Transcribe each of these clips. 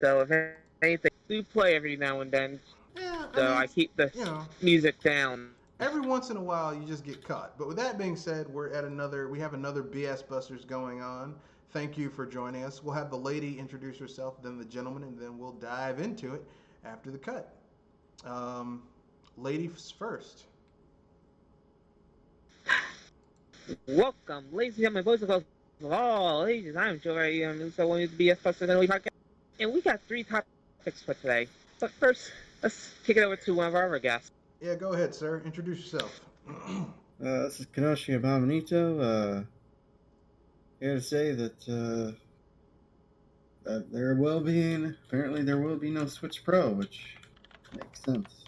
So if anything, we play every now and then. Yeah, I So mean, I keep the you know, music down. every once in a while you just get caught. But with that being said, we have another BS Busters going on. Thank you for joining us. We'll have the lady introduce herself, then the gentleman, and then we'll dive into it after the cut. Um, Ladies first. Welcome, ladies and gentlemen, boys and girls of all ages. I'm Joy. So one of the BS Busters and we podcast, and we got three topics for today. But first, let's kick it over to one of our other guests. Yeah, go ahead, sir. Introduce yourself. This is Kanoshi Abominito. Here to say that apparently there will be no Switch Pro, which makes sense.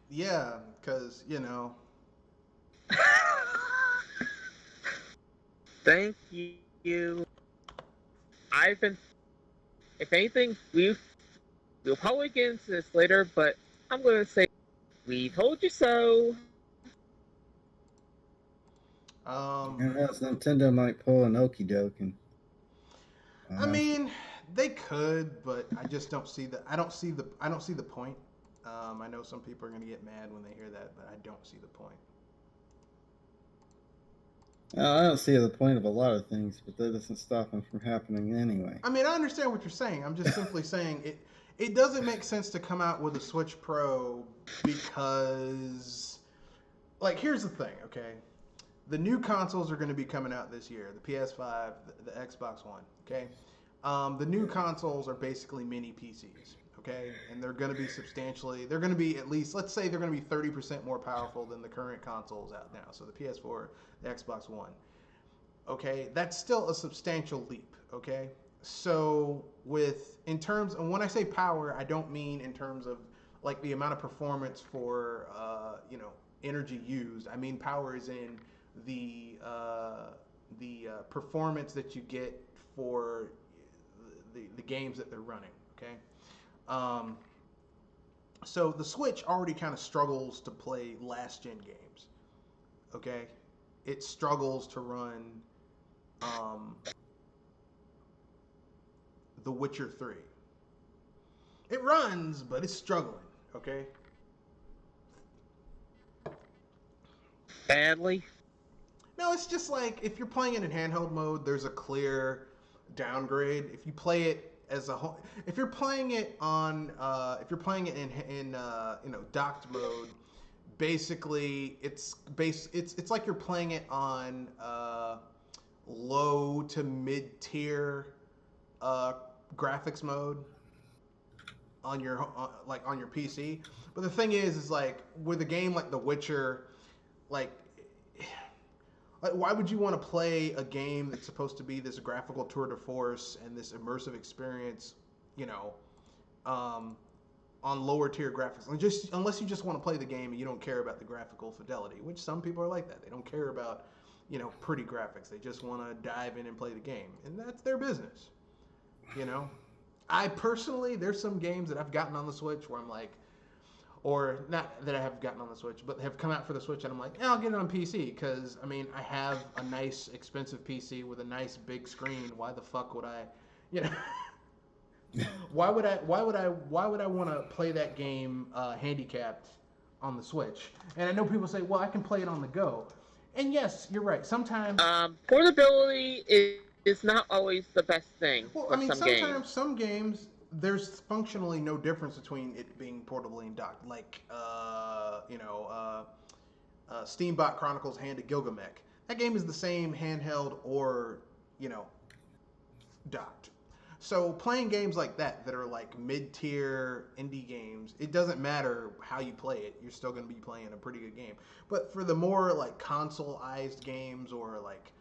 Yeah, because, you know. Thank you. I've been, if anything, we'll probably get into this later, but I'm going to say, we told you so. Um, Who knows? Nintendo might pull an okey doke and I uh, mean, they could, but I just don't see the. I don't see the point. I know some people are gonna get mad when they hear that, but I don't see the point. I don't see the point of a lot of things, but that doesn't stop them from happening anyway. I mean, I understand what you're saying. I'm just simply saying it. It doesn't make sense to come out with a Switch Pro because, like, here's the thing. Okay, the new consoles are going to be coming out this year. The PS5, the Xbox One. Okay, the new consoles are basically mini PCs. Okay, and they're going to be substantially. They're going to be at least. Let's say they're going to be 30% more powerful than the current consoles out now. So the PS4, the Xbox One. Okay, that's still a substantial leap. Okay, so with in terms, and when I say power, I don't mean in terms of like the amount of performance for energy used. I mean power is in the performance that you get for the games that they're running. Okay, um, so the Switch already kind of struggles to play last gen games. Okay, it struggles to run um, The Witcher 3. It runs, but it's struggling. Okay, Badly. no, it's just like if you're playing it in handheld mode, there's a clear downgrade. If you play it as a whole, if you're playing it on, if you're playing it in docked mode, basically it's like you're playing it on low to mid tier uh, graphics mode on your like on your PC. But the thing is like with a game like The Witcher, like why would you want to play a game that's supposed to be this graphical tour de force and this immersive experience, you know, um, on lower tier graphics? And just unless you just want to play the game and you don't care about the graphical fidelity, which some people are like that. They don't care about, pretty graphics. They just want to dive in and play the game, and that's their business. You know, I personally, there's some games that I've gotten on the Switch where I'm like, or not that I have gotten on the Switch, but have come out for the Switch, and I'm like, I'll get it on PC because I mean, I have a nice, expensive PC with a nice big screen. Why the fuck would I, you know? Why would I want to play that game handicapped on the Switch? And I know people say, well, I can play it on the go. And yes, you're right. Sometimes, Portability is not always the best thing well, I for mean, some games. sometimes some games there's functionally no difference between it being portable and docked. Like, Steambot Chronicles Hand of Gilgamesh. That game is the same handheld or you know docked. So playing games like that are like mid-tier indie games, it doesn't matter how you play it. You're still going to be playing a pretty good game. But for the more like console-ized games or like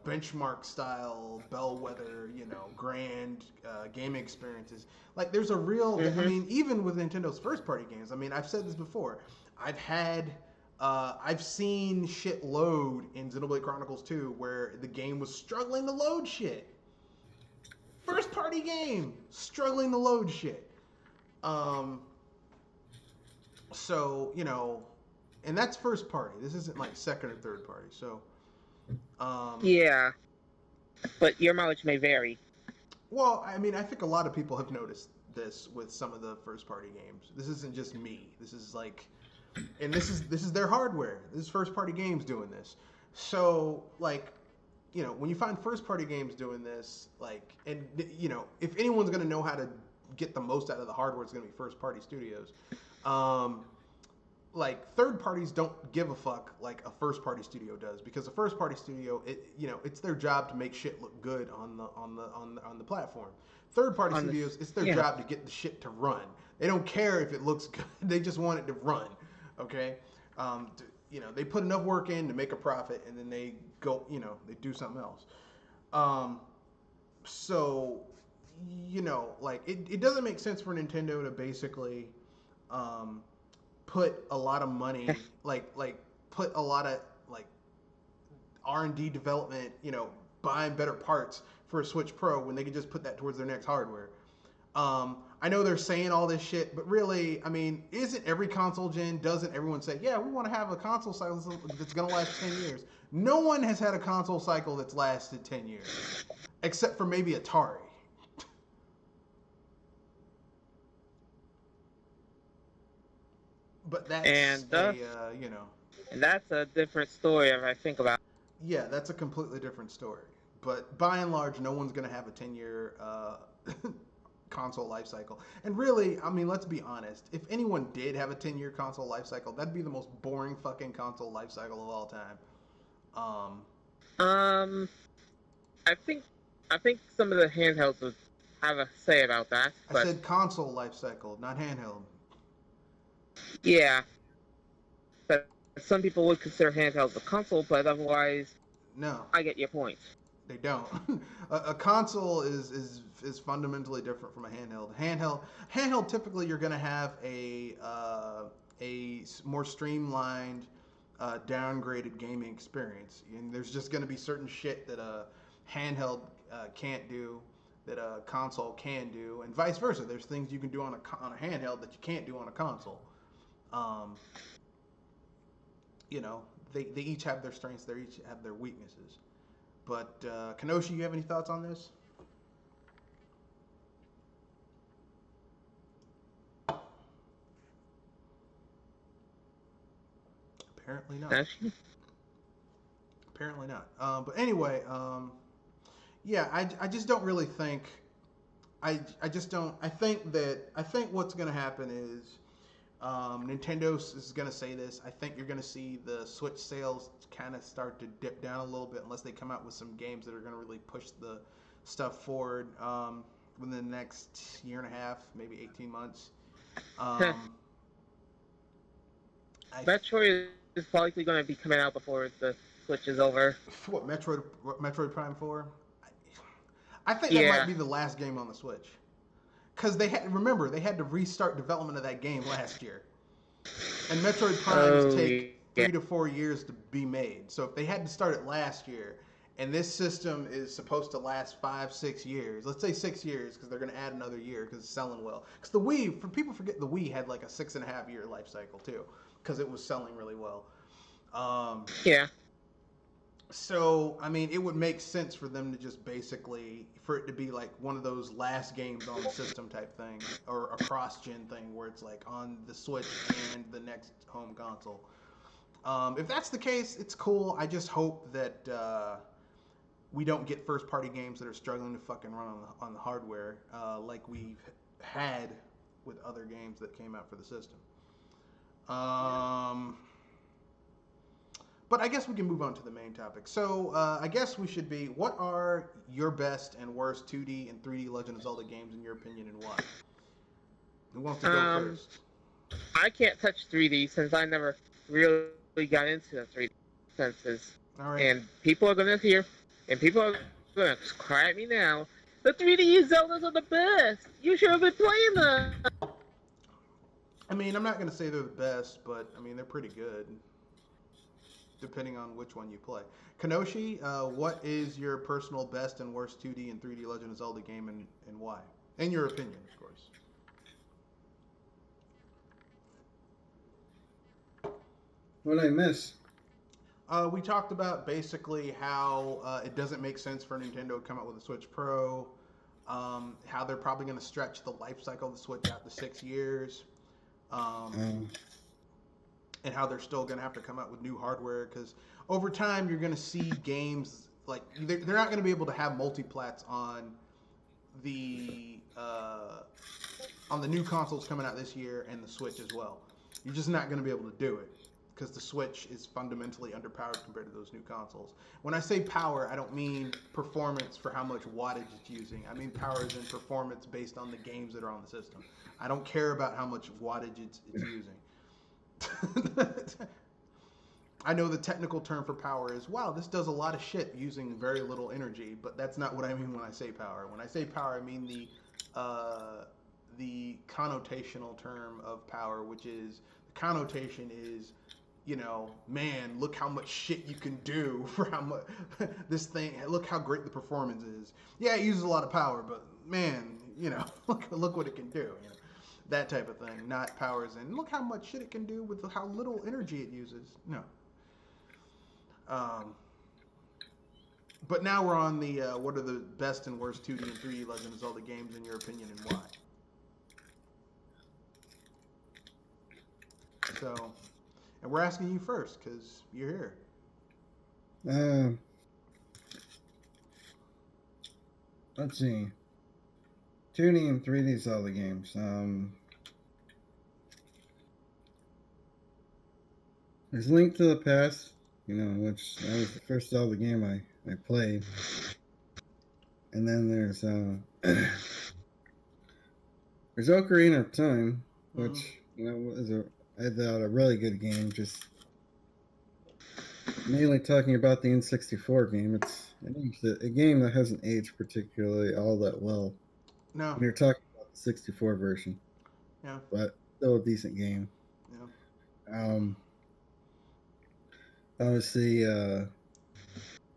benchmark style bellwether, grand gaming experiences, like there's a real. I Mm-hmm. mean, even with Nintendo's first-party games. I mean, I've said this before. I've had. I've seen shit load in Xenoblade Chronicles 2 where the game was struggling to load shit. First party game, struggling to load shit. Um, so and that's first party. This isn't like second or third party. So, um, Yeah, but your mileage may vary. Well, I mean, I think a lot of people have noticed this with some of the first party games. This isn't just me. This is like, and this is their hardware. This is first party games doing this. So like, when you find first party games doing this, like, and if anyone's gonna know how to get the most out of the hardware, it's gonna be first party studios. Um, like third parties don't give a fuck like a first party studio does, because a first party studio, it's their job to make shit look good on the platform. Third party On the studios, it's their yeah. job to get the shit to run. They don't care if it looks good. They just want it to run. Okay. They put enough work in to make a profit, and then they go, they do something else. um so like it doesn't make sense for Nintendo to basically um put a lot of money, like put a lot of like R&D development, buying better parts for a Switch Pro when they could just put that towards their next hardware. I know they're saying all this shit, but really, I mean, isn't every console gen, doesn't everyone say, yeah, we want to have a console cycle that's going to last 10 years? No one has had a console cycle that's lasted 10 years, except for maybe Atari. But that's And a. and that's a different story if I think about Yeah, that's a completely different story. But by and large, no one's going to have a 10-year console life cycle. And really, I mean, let's be honest. If anyone did have a 10-year console life cycle, that'd be the most boring fucking console life cycle of all time. it. I think some of the handhelds would have a say about that, I but said console life cycle, not handheld. yeah. But some people would consider handhelds a console, but otherwise, No, I get your point. they don't. a console is fundamentally different from a handheld. Handheld typically you're going to have a more streamlined, downgraded gaming experience, and there's just going to be certain shit that a handheld can't do that a console can do, and vice versa. There's things you can do on a handheld that you can't do on a console. Um, you know, they each have their strengths. They each have their weaknesses. But Kenoshi, you have any thoughts on this? Apparently not. Actually, Apparently not. But anyway, yeah, I just don't really think. I just don't. I think what's going to happen is Nintendo is going to say this. I think you're going to see the Switch sales kind of start to dip down a little bit unless they come out with some games that are going to really push the stuff forward within the next year and a half, maybe 18 months. Um, I Metroid is likely going to be coming out before the Switch is over. what Metroid Prime 4? I think that might Yeah. be the last game on the Switch. Because remember, they had to restart development of that game last year. And Metroid Primes Oh, take yeah. 3 to 4 years to be made. So if they had to start it last year, and this system is supposed to last 5-6 years, let's say 6 years, because they're going to add another year because it's selling well. Because the Wii, for people forget, the Wii had like a 6.5 year life cycle too, because it was selling really well. Yeah. So, I mean, it would make sense for them to just basically, for it to be like one of those last games on the system type thing, or a cross-gen thing where it's like on the Switch and the next home console. If that's the case, it's cool. I just hope that we don't get first-party games that are struggling to fucking run on the hardware like we've had with other games that came out for the system. But I guess we can move on to the main topic. So I guess we should be, what are your best and worst 2D and 3D Legend of Zelda games in your opinion, and why? Who wants to go first? I can't touch 3D since I never really got into the 3D senses. All right. And people are going to hear, and people are going to cry at me now. The 3D Zeldas are the best. You should have been playing them. I mean, I'm not going to say they're the best, but I mean, they're pretty good, depending on which one you play. Kenoshi, what is your personal best and worst 2D and 3D Legend of Zelda game, and why? In your opinion, of course. What did I miss? We talked about basically how it doesn't make sense for Nintendo to come out with a Switch Pro. How they're probably going to stretch the life cycle of the Switch out to 6 years. Um, and how they're still going to have to come out with new hardware because over time you're going to see games like they're not going to be able to have multiplats the uh, on the new consoles coming out this year and the Switch as well. You're just not going to be able to do it because the Switch is fundamentally underpowered compared to those new consoles. When I say power, I don't mean performance for how much wattage it's using. I mean power is in performance based on the games that are on the system. I don't care about how much wattage it's using. I know the technical term for power is, wow, this does a lot of shit using very little energy, but that's not what I mean when I say power. When I say power, I mean the connotational term of power, which is the connotation is, man, look how much shit you can do for how much this thing. Look how great the performance is. Yeah, it uses a lot of power, but man, look what it can do. That type of thing, not powers. And look how much shit it can do with how little energy it uses. No. But now we're on the what are the best and worst 2D and 3D Legend of Zelda games in your opinion and why? So, and we're asking you first because you're here. Let's see. 2D and 3D Zelda games. There's Link to the Past, which that was the first Zelda game I played. And then there's Ocarina of Time, which was I thought a really good game. Just mainly talking about the N64 game. It's a game that hasn't aged particularly all that well. No. When you're talking about the 64 version. Yeah. But still a decent game. Yeah. Obviously,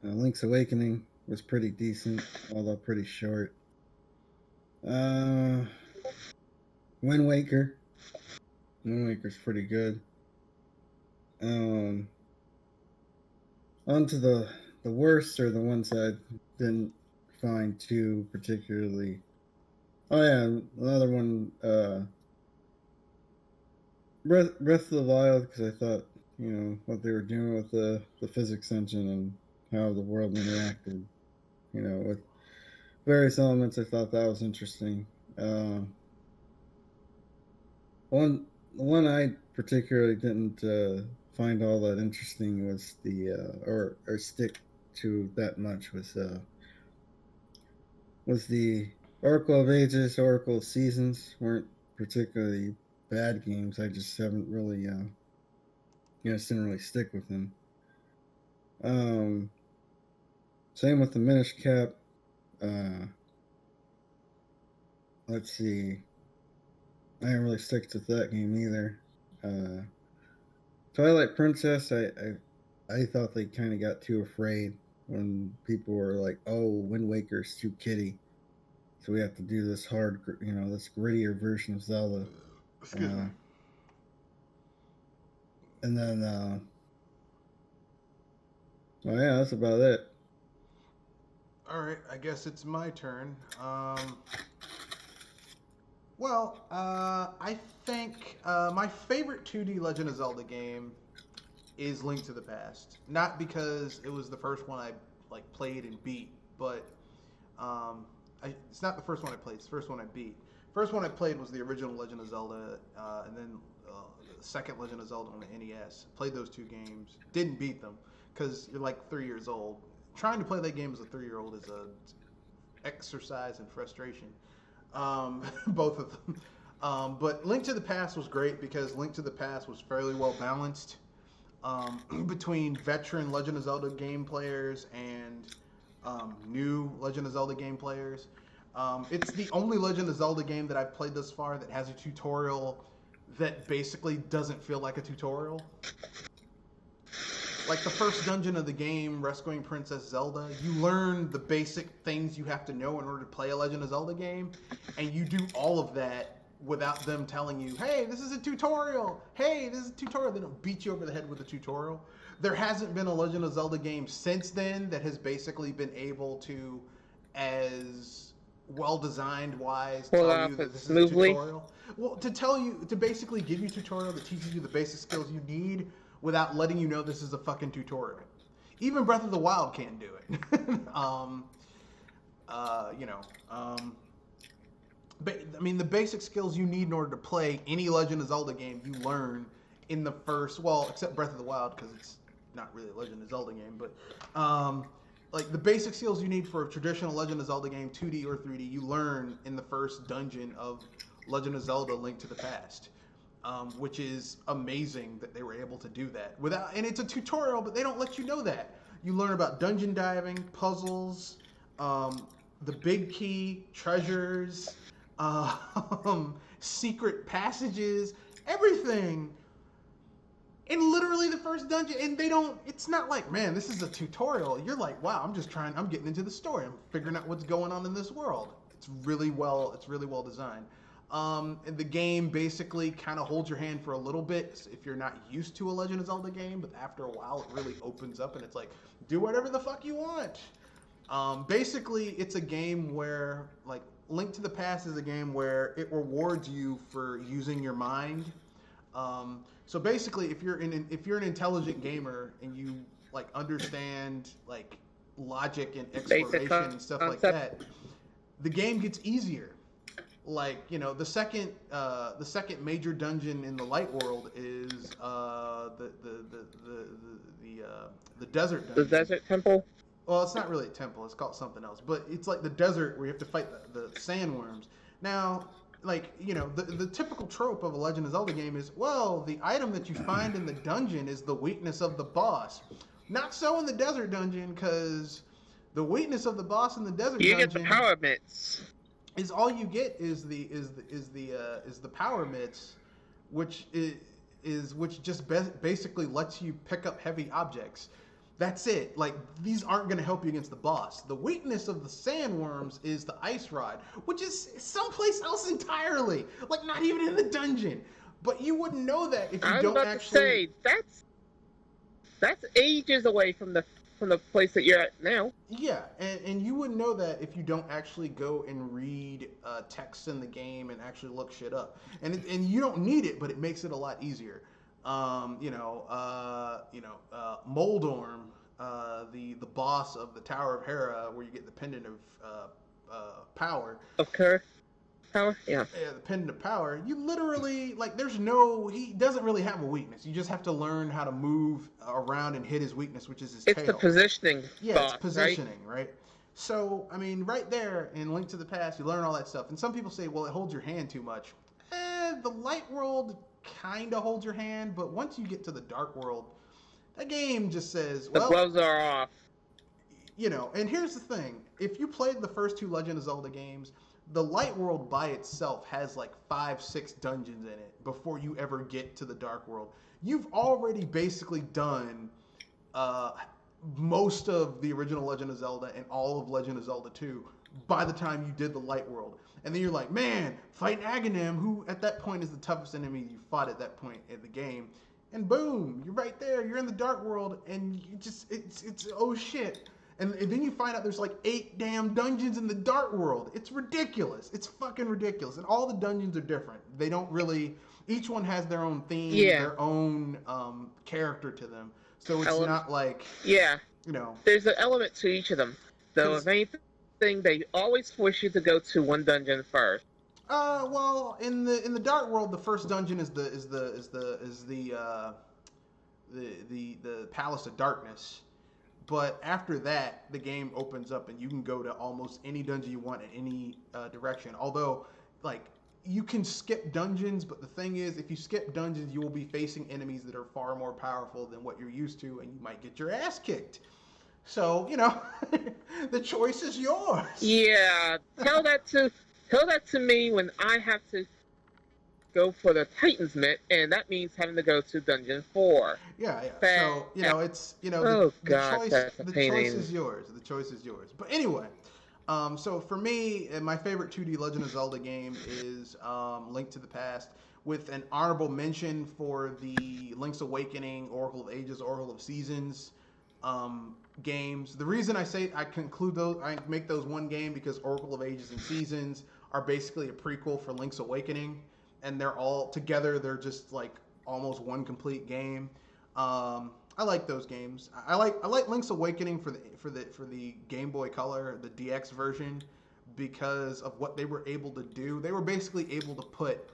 Link's Awakening was pretty decent, although pretty short. Wind Waker. Wind Waker's pretty good. On to the worst, or the ones I didn't find too particularly. Oh yeah, another one, Breath of the Wild, because I thought, what they were doing with the physics engine and how the world interacted, with various elements. I thought that was interesting. The one I particularly didn't find all that interesting was the or stick to that much was the Oracle of Ages, Oracle of Seasons. Weren't particularly bad games. I just haven't really just didn't really stick with them. Same with the Minish Cap. Let's see. I didn't really stick to that game either. Twilight Princess, I thought they kind of got too afraid when people were like, "Oh, Wind Waker's too kiddie, so we have to do this hard, this grittier version of Zelda." Excuse me. And then, well, yeah, that's about it. All right, I guess it's my turn. Well, I think my favorite 2D Legend of Zelda game is Link to the Past. Not because it was the first one I played and beat, but it's not the first one I played. It's the first one I beat. First one I played was the original Legend of Zelda, and then the second Legend of Zelda on the NES. Played those two games. Didn't beat them because you're like 3 years old. Trying to play that game as a 3-year-old is a exercise in frustration. Both of them. But Link to the Past was great because Link to the Past was fairly well balanced between veteran Legend of Zelda game players and new Legend of Zelda game players. It's the only Legend of Zelda game that I've played thus far that has a tutorial that basically doesn't feel like a tutorial. Like the first dungeon of the game, Rescuing Princess Zelda, you learn the basic things you have to know in order to play a Legend of Zelda game, and you do all of that without them telling you, hey, this is a tutorial, hey, this is a tutorial. They don't beat you over the head with a tutorial. There hasn't been a Legend of Zelda game since then that has basically been able to, as well designed wise Pull it tell off you that this is a smoothly. tutorial. Well, to basically give you a tutorial that teaches you the basic skills you need without letting you know this is a fucking tutorial. Even Breath of the Wild can't do it. You know, but I mean, the basic skills you need in order to play any Legend of Zelda game, you learn in the first. Well, except Breath of the Wild, because it's not really a Legend of Zelda game, but like the basic skills you need for a traditional Legend of Zelda game, 2D or 3D, you learn in the first dungeon of Legend of Zelda: Link to the Past. Which is amazing that they were able to do that without, and it's a tutorial, but they don't let you know that. You learn about dungeon diving, puzzles, the big key, treasures, secret passages, everything in literally the first dungeon. And they don't, it's not like, man, this is a tutorial. You're like, wow, I'm getting into the story. I'm figuring out what's going on in this world. It's really well designed. And the game basically kind of holds your hand for a little bit if you're not used to a Legend of Zelda game, but after a while it really opens up and it's like, do whatever the fuck you want. Basically, it's a game where, like, Link to the Past is a game where it rewards you for using your mind. So basically, if you're an intelligent gamer and you like understand like logic and exploration and stuff like that, the game gets easier. Like, you know, the second major dungeon in the light world is the desert dungeon. The desert temple. Well, it's not really a temple. It's called something else. But it's like the desert where you have to fight the sandworms. Now, like, you know, the typical trope of a Legend of Zelda game is, well, the item that you find in the dungeon is the weakness of the boss. Not so in the desert dungeon, because the weakness of the boss in the desert dungeon... You get the power mitts. Is all you get is the power mitts, which just basically lets you pick up heavy objects. That's it. Like, these aren't going to help you against the boss. The weakness of the sandworms is the ice rod, which is someplace else entirely. Like, not even in the dungeon. But you wouldn't know that if you don't actually... I was about to say, that's ages away from the place that you're at now. Yeah, and you wouldn't know that if you don't actually go and read text in the game and actually look shit up. And you don't need it, but it makes it a lot easier. Moldorm, the boss of the Tower of Hera, where you get the pendant of power. Of power? Yeah. Yeah, the pendant of power. You literally, like, he doesn't really have a weakness. You just have to learn how to move around and hit his weakness, which is his tail. It's the positioning. Yeah, it's positioning, right? So, I mean, right there in Link to the Past, you learn all that stuff. And some people say, well, it holds your hand too much. The light world kind of holds your hand, but once you get to the dark world, that game just says, well... The gloves are off. You know, and here's the thing. If you played the first two Legend of Zelda games... The light world by itself has like 5-6 dungeons in it before you ever get to the dark world. You've already basically done most of the original Legend of Zelda and all of Legend of Zelda 2 by the time you did the light world. And then you're like, man, fighting Aghanim, who at that point is the toughest enemy you fought at that point in the game. And boom, you're right there. You're in the dark world, and you just it's oh shit. And then you find out there's like 8 damn dungeons in the dark world. It's ridiculous. It's fucking ridiculous. And all the dungeons are different. They don't really... Each one has their own theme, their own character to them. So it's not like... Yeah. You know... There's an element to each of them. So if anything, they always force you to go to one dungeon first. Well, in the dark world, the first dungeon is the Palace of Darkness. But after that, the game opens up and you can go to almost any dungeon you want in any direction. Although, like, you can skip dungeons, but the thing is, if you skip dungeons, you will be facing enemies that are far more powerful than what you're used to, and you might get your ass kicked. So, you know, the choice is yours. Yeah, tell that to me when I have to go for the Titan's Mitt, and that means having to go to Dungeon 4. Yeah. So, you know, it's, you know, the choice is yours. The choice is yours. But anyway, so for me, my favorite 2D Legend of Zelda game is Link to the Past, with an honorable mention for the Link's Awakening, Oracle of Ages, Oracle of Seasons games. The reason I conclude those, I make those one game because Oracle of Ages and Seasons are basically a prequel for Link's Awakening, and they're all together. They're just like almost one complete game. I like those games. I like Link's Awakening for the Game Boy Color, the DX version, because of what they were able to do. They were basically able to put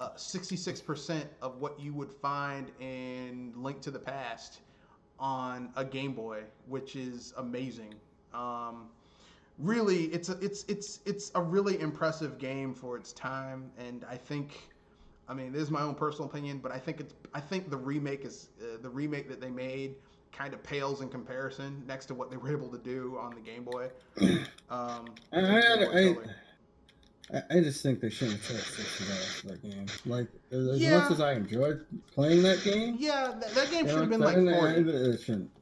66% of what you would find in Link to the Past on a Game Boy, which is amazing. Really, it's a really impressive game for its time, and I mean, this is my own personal opinion, but I think the remake that they made kind of pales in comparison next to what they were able to do on the Game Boy. I just think they shouldn't have charged $60 for that game. Like, as Yeah. much as I enjoyed playing that game, Yeah, that game should have been like 40.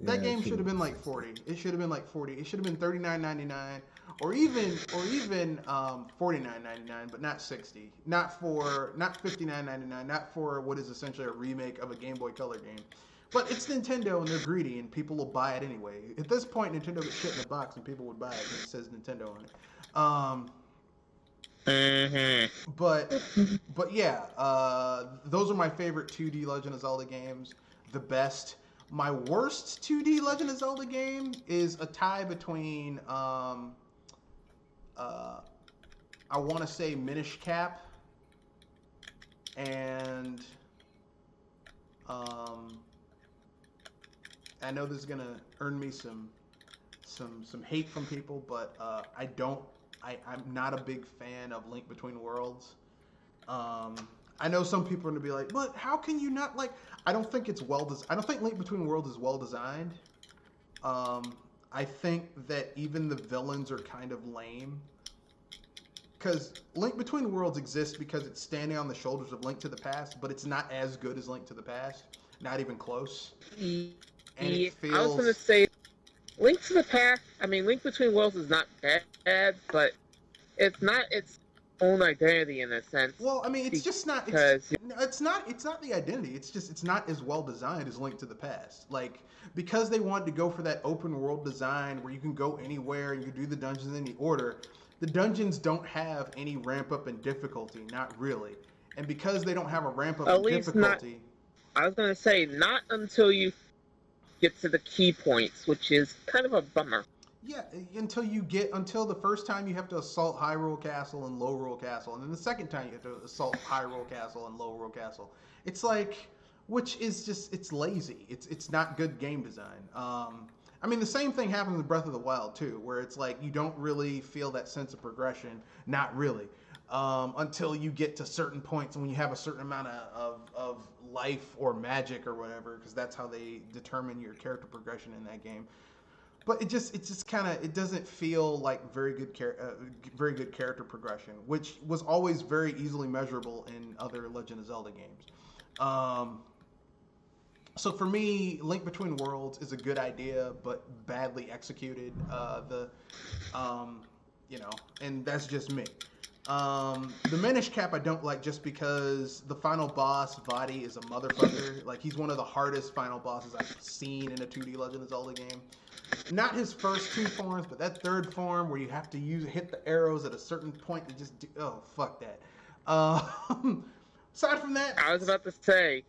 That game should have been like 40. It should have been like 40. It should have been $39.99 or even $49.99, but not 60. Not $59.99. Not for what is essentially a remake of a Game Boy Color game. But it's Nintendo and they're greedy and people will buy it anyway. At this point, Nintendo gets shit in the box and people would buy it because it says Nintendo on it. But yeah, those are my favorite 2D Legend of Zelda games. The best. My worst 2D Legend of Zelda game is a tie between I want to say Minish Cap and I know this is gonna earn me some hate from people, but I'm not a big fan of Link Between Worlds. I know some people are gonna be like, but how can you not like? I don't think it's I don't think Link Between Worlds is well designed. I think that even the villains are kind of lame. Because Link Between Worlds exists because it's standing on the shoulders of Link to the Past, but it's not as good as Link to the Past. Not even close. And it feels... I was going to say, Link to the Past, I mean, Link Between Worlds is not bad, but it's not its own identity in a sense. Well, I mean, it's just not... It's not the identity. It's just, it's not as well designed as Link to the Past. Like, because they wanted to go for that open world design where you can go anywhere and you can do the dungeons in any order... The dungeons don't have any ramp up in difficulty, not really. And because they don't have a ramp up in difficulty... I was going to say, not until you get to the key points, which is kind of a bummer. Yeah, until the first time you have to assault Hyrule Castle and Lowrule Castle, and then the second time you have to assault Hyrule Castle and Lowrule Castle. It's like, which is just, it's lazy. It's not good game design. I mean, the same thing happens in Breath of the Wild, too, where it's like you don't really feel that sense of progression, not really, until you get to certain points when you have a certain amount of life or magic or whatever, because that's how they determine your character progression in that game. But it just kind of, it doesn't feel like very good character progression, which was always very easily measurable in other Legend of Zelda games. So for me, Link Between Worlds is a good idea, but badly executed. And that's just me. The Minish Cap I don't like just because the final boss, Vaati, is a motherfucker. Like, he's one of the hardest final bosses I've seen in a 2D Legend of Zelda game. Not his first two forms, but that third form where you have to hit the arrows at a certain point and just do, oh, fuck that. Aside from that... I was about to say...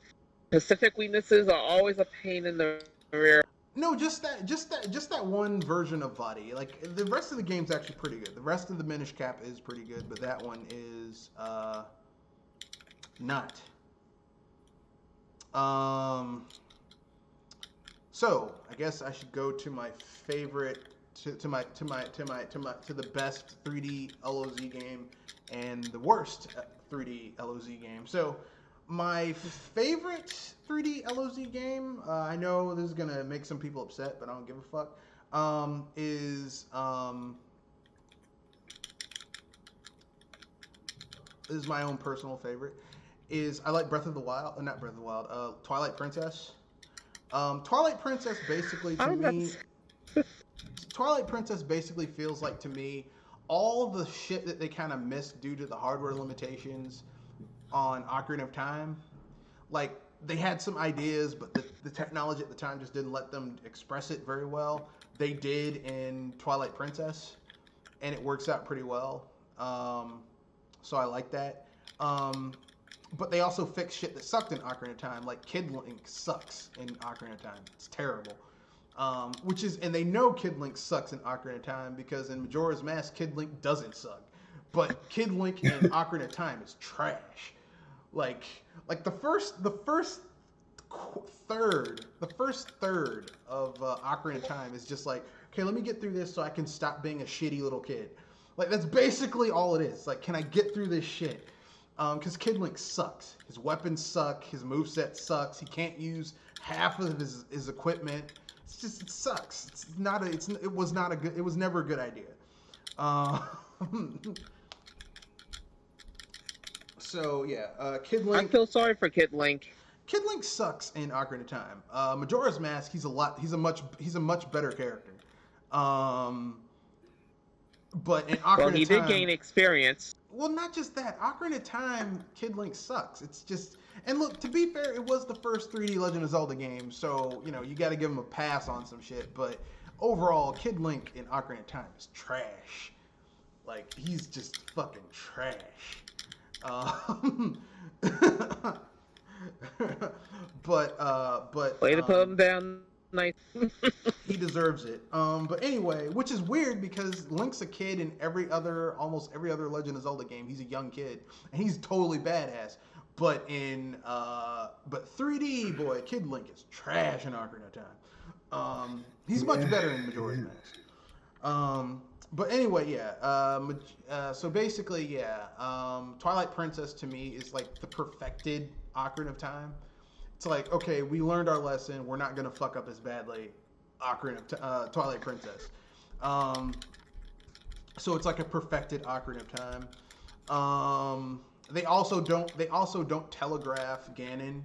Specific weaknesses are always a pain in the rear. No, just that one version of Vaati. Like, the rest of the game's actually pretty good. The rest of the Minish Cap is pretty good, but that one is not. So I guess I should go to my favorite, to the best 3D LOZ game and the worst 3D LOZ game. So. My favorite 3D LOZ game, I know this is going to make some people upset, but I don't give a fuck, is my own personal favorite, is I like Twilight Princess. Twilight Princess basically, to me, Twilight Princess basically feels like, to me, all the shit that they kind of missed due to the hardware limitations on Ocarina of Time. Like, they had some ideas, but the technology at the time just didn't let them express it very well. They did in Twilight Princess, and it works out pretty well. So I like that. But they also fixed shit that sucked in Ocarina of Time. Like Kid Link sucks in Ocarina of Time. It's terrible. And they know Kid Link sucks in Ocarina of Time because in Majora's Mask, Kid Link doesn't suck. But Kid Link in Ocarina of Time is trash. Like the first third of Ocarina of Time is just like, okay, let me get through this so I can stop being a shitty little kid. Like that's basically all it is. Like, can I get through this shit? Because Kid Link sucks. His weapons suck. His moveset sucks. He can't use half of his equipment. It sucks. It was never a good idea. So yeah, Kid Link. I feel sorry for Kid Link. Kid Link sucks in Ocarina of Time. Majora's Mask, he's a much better character. But in Ocarina of Time, well, he did gain experience. Well, not just that. Ocarina of Time, Kid Link sucks. It's just, and look, to be fair, it was the first 3D Legend of Zelda game, so you got to give him a pass on some shit. But overall, Kid Link in Ocarina of Time is trash. Like, he's just fucking trash. But way to put him down. Nice. He deserves it. But anyway, which is weird because Link's a kid in almost every other Legend of Zelda game. He's a young kid and he's totally badass. But 3D boy, Kid Link is trash in Ocarina of Time. He's much better in Majora's Mask. But anyway, yeah. So basically, yeah. Twilight Princess to me is like the perfected Ocarina of Time. It's like, okay, we learned our lesson. We're not gonna fuck up as badly. Twilight Princess. So it's like a perfected Ocarina of Time. They also don't telegraph Ganon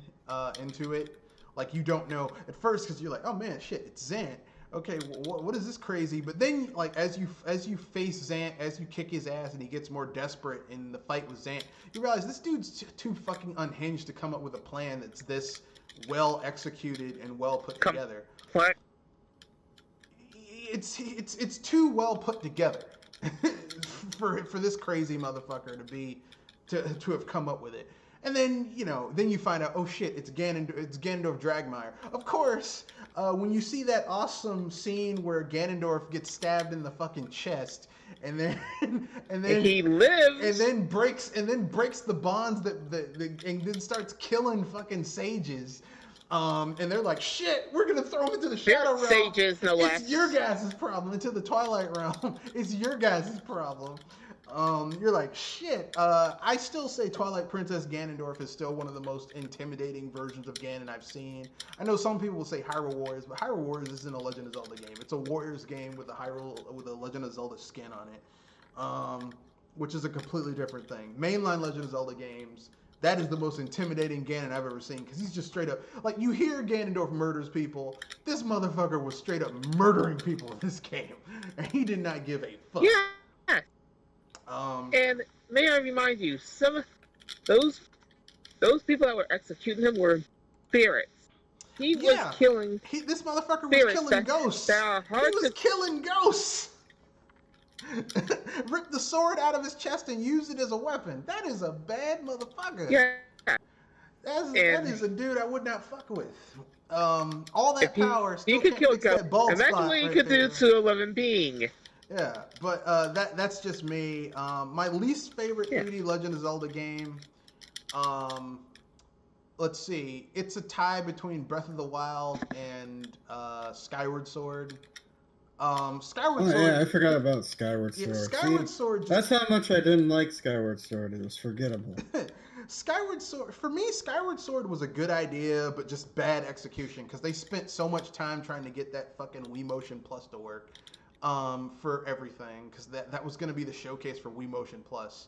into it. Like you don't know at first because you're like, oh man, shit, it's Zant. Okay, what is this crazy? But then, like, as you face Zant, as you kick his ass, and he gets more desperate in the fight with Zant, you realize this dude's too fucking unhinged to come up with a plan that's this well executed and well put together. What? It's too well put together for this crazy motherfucker to have come up with it. And then you find out, oh shit, it's Ganondorf Dragmire. Of course, when you see that awesome scene where Ganondorf gets stabbed in the fucking chest, and then he lives, and then breaks the bonds and then starts killing fucking sages. And they're like, shit, we're gonna throw him into the Shadow Realm. Sages, no less. It's your guys' problem. Into the Twilight Realm. It's your guys' problem. You're like, shit. I still say Twilight Princess Ganondorf is still one of the most intimidating versions of Ganon I've seen. I know some people will say Hyrule Warriors, but Hyrule Warriors isn't a Legend of Zelda game. It's a Warriors game with a Legend of Zelda skin on it, which is a completely different thing. Mainline Legend of Zelda games, that is the most intimidating Ganon I've ever seen because he's just straight up, like, you hear Ganondorf murders people. This motherfucker was straight up murdering people in this game, and he did not give a fuck. Yeah. And may I remind you, some of those people that were executing him were spirits. He was killing. This motherfucker was killing ghosts. He was killing ghosts. Ripped the sword out of his chest and used it as a weapon. That is a bad motherfucker. Yeah. That is a dude I would not fuck with. All that power still you could can't kill fix that bald spot. Imagine what you right could there. do to a living being. Yeah, but that's just me. My least favorite 3D Legend of Zelda game. Let's see. It's a tie between Breath of the Wild and Skyward Sword. Skyward Sword. Yeah, I forgot about Skyward Sword. Yeah, Skyward Sword. That's how much I didn't like Skyward Sword. It was forgettable. Skyward Sword, for me, Skyward Sword was a good idea, but just bad execution because they spent so much time trying to get that fucking Wii Motion Plus to work. For everything, because that was going to be the showcase for Wii Motion Plus.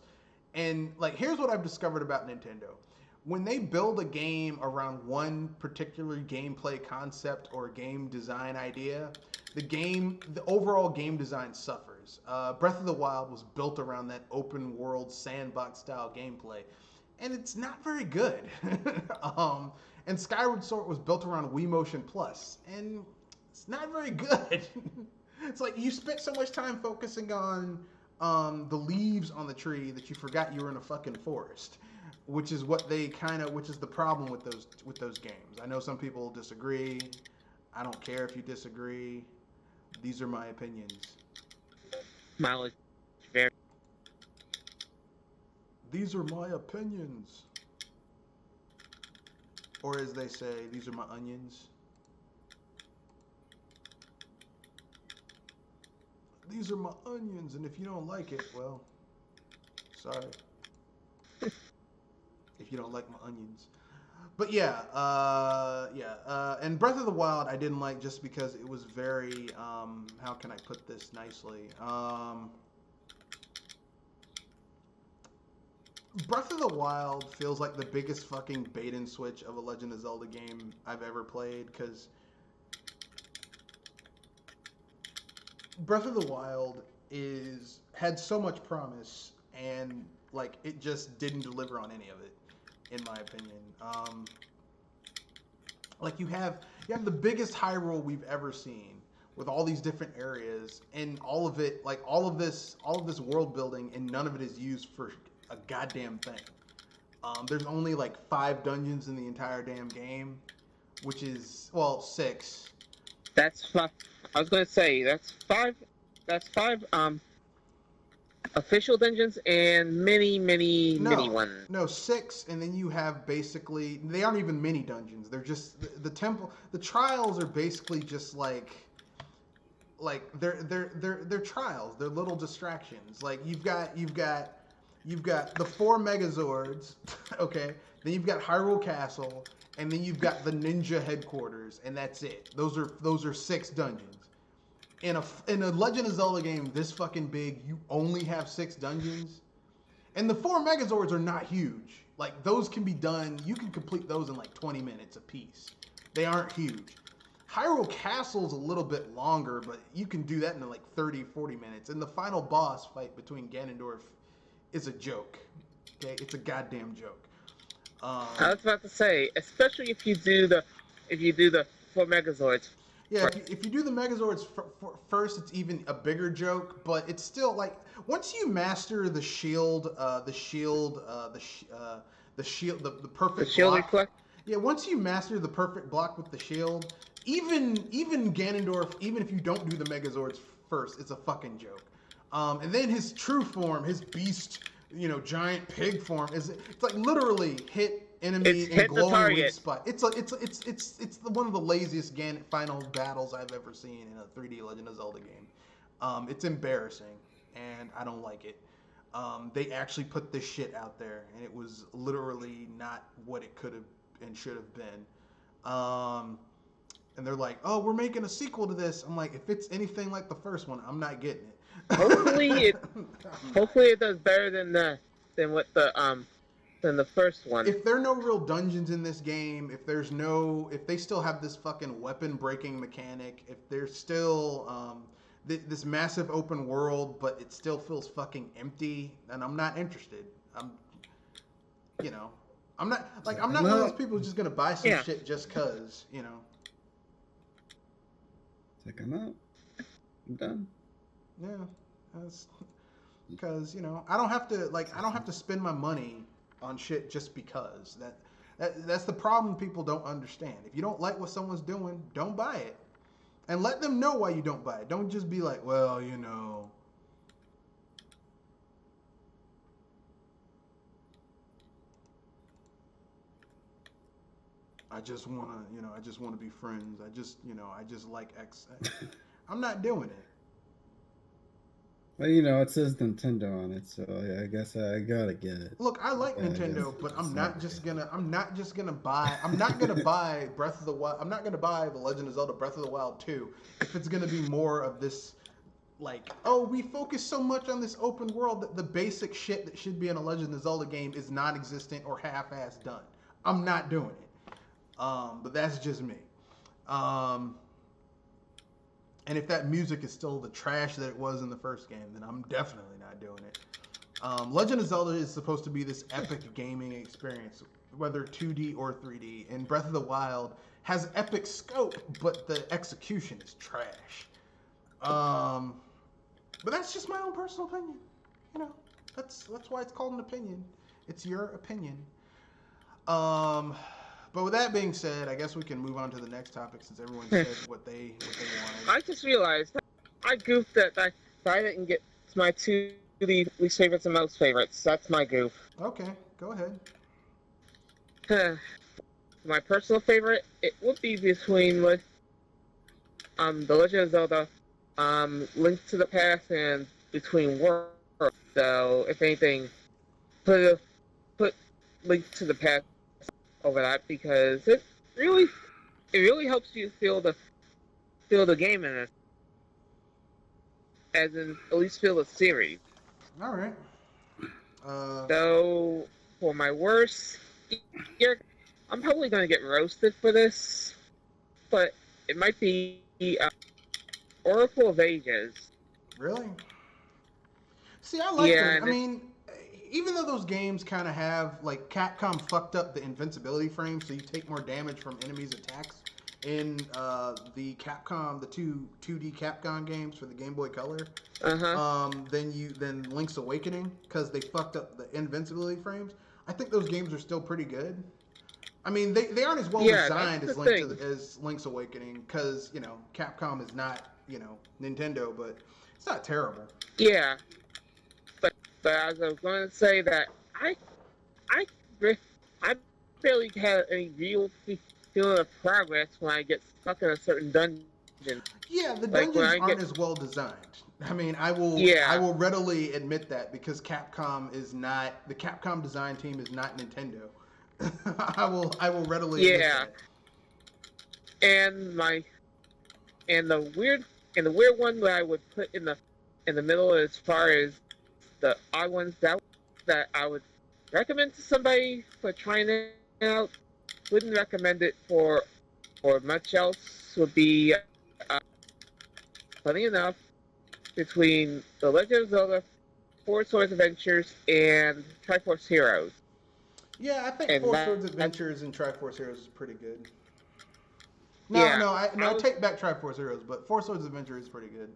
And like, here's what I've discovered about Nintendo. When they build a game around one particular gameplay concept or game design idea, the overall game design suffers. Breath of the Wild was built around that open world sandbox style gameplay. and it's not very good. um, and Skyward Sword was built around Wii Motion Plus, and it's not very good. It's like you spent so much time focusing on the leaves on the tree that you forgot you were in a fucking forest, which is which is the problem with those games. I know some people disagree. I don't care if you disagree. These are my opinions. Mileage very. These are my opinions. Or as they say, these are my onions. These are my onions, and if you don't like it, well, sorry. If you don't like my onions. But yeah, and Breath of the Wild I didn't like just because it was very, how can I put this nicely? Breath of the Wild feels like the biggest fucking bait and switch of a Legend of Zelda game I've ever played, because Breath of the Wild had so much promise, and like it just didn't deliver on any of it, in my opinion. Like you have the biggest Hyrule we've ever seen, with all these different areas, and all of it, like all of this world building, and none of it is used for a goddamn thing. There's only like 5 dungeons in the entire damn game, which is, well, 6. That's 5. I was gonna say that's 5. That's 5. Official dungeons and many mini ones. No, 6, and then you have basically, they aren't even mini dungeons. They're just the temple. The trials are basically just like they're trials. They're little distractions. Like you've got the 4 Megazords, okay. Then you've got Hyrule Castle, and then you've got the Ninja Headquarters, and that's it. Those are 6 dungeons. In a Legend of Zelda game this fucking big, you only have 6 dungeons, and the 4 Megazords are not huge. Like those can be done. You can complete those in like 20 minutes a piece. They aren't huge. Hyrule Castle's a little bit longer, but you can do that in like 30, 40 minutes. And the final boss fight between Ganondorf is a joke. Okay, it's a goddamn joke. I was about to say, especially if you do the 4 Megazords. Yeah, if you do the Megazords first, it's even a bigger joke. But it's still like once you master the shield, the perfect shield block. reflect. Yeah, once you master the perfect block with the shield, even Ganondorf, even if you don't do the Megazords first, it's a fucking joke. And then his true form, his beast, giant pig form, it's like literally hit enemy in glowing weak spot. It's one of the laziest final battles I've ever seen in a 3D Legend of Zelda game. It's embarrassing, and I don't like it. They actually put this shit out there, and it was literally not what it could have and should have been. And they're like, "Oh, we're making a sequel to this." I'm like, if it's anything like the first one, I'm not getting it. Hopefully it does better than the first one. If there are no real dungeons in this game, if they still have this fucking weapon breaking mechanic, if there's still this massive open world, but it still feels fucking empty, then I'm not interested. I'm not one of those people who's just gonna buy some shit just cause, It's like I'm out. I'm done. Yeah, that's because I don't have to spend my money on shit just because. That's the problem people don't understand. If you don't like what someone's doing, don't buy it, and let them know why you don't buy it. Don't just be like, well, I just wanna be friends. I just like X. I'm not doing it. Well, it says Nintendo on it, so I guess I gotta get it. Look, I like Nintendo, but I'm not gonna buy Breath of the Wild. I'm not gonna buy The Legend of Zelda Breath of the Wild 2 if it's gonna be more of this, like, oh, we focus so much on this open world that the basic shit that should be in a Legend of Zelda game is non-existent or half-assed done. I'm not doing it. But that's just me. And if that music is still the trash that it was in the first game, then I'm definitely not doing it. Legend of Zelda is supposed to be this epic gaming experience, whether 2D or 3D. And Breath of the Wild has epic scope, but the execution is trash. But that's just my own personal opinion. You know, that's why it's called an opinion. It's your opinion. But with that being said, I guess we can move on to the next topic since everyone said what they wanted. I just realized I goofed that I didn't get my two least favorites and most favorites. That's my goof. Okay, go ahead. My personal favorite, it would be between The Legend of Zelda, Link to the Past, and Between Worlds. So, if anything, put Link to the Past over that because it really helps you feel the game in it, as in at least feel the series. All right. So, for my worst, I'm probably going to get roasted for this, but it might be Oracle of Ages. Really? See, I like Yeah, them. I mean, even though those games kind of have, like, Capcom fucked up the invincibility frame, so you take more damage from enemies' attacks in the 2D Capcom games for the Game Boy Color, than Link's Awakening, because they fucked up the invincibility frames. I think those games are still pretty good. I mean, they aren't as well designed as Link's Awakening, because, you know, Capcom is not, you know, Nintendo, but it's not terrible. Yeah, but as I was going to say that I barely had any real feeling of progress when I get stuck in a certain dungeon. Yeah, the dungeons aren't as well designed. I mean, I will readily admit that because the Capcom design team is not Nintendo. I will readily admit that. And the weird one that I would put in the middle as far as the odd ones that I would recommend to somebody for trying it out. Wouldn't recommend it for much else. Would be funny enough between The Legend of Zelda, Four Swords Adventures, and Triforce Heroes. Yeah, I think Four Swords Adventures and Triforce Heroes is pretty good. I take back Triforce Heroes, but Four Swords Adventure is pretty good.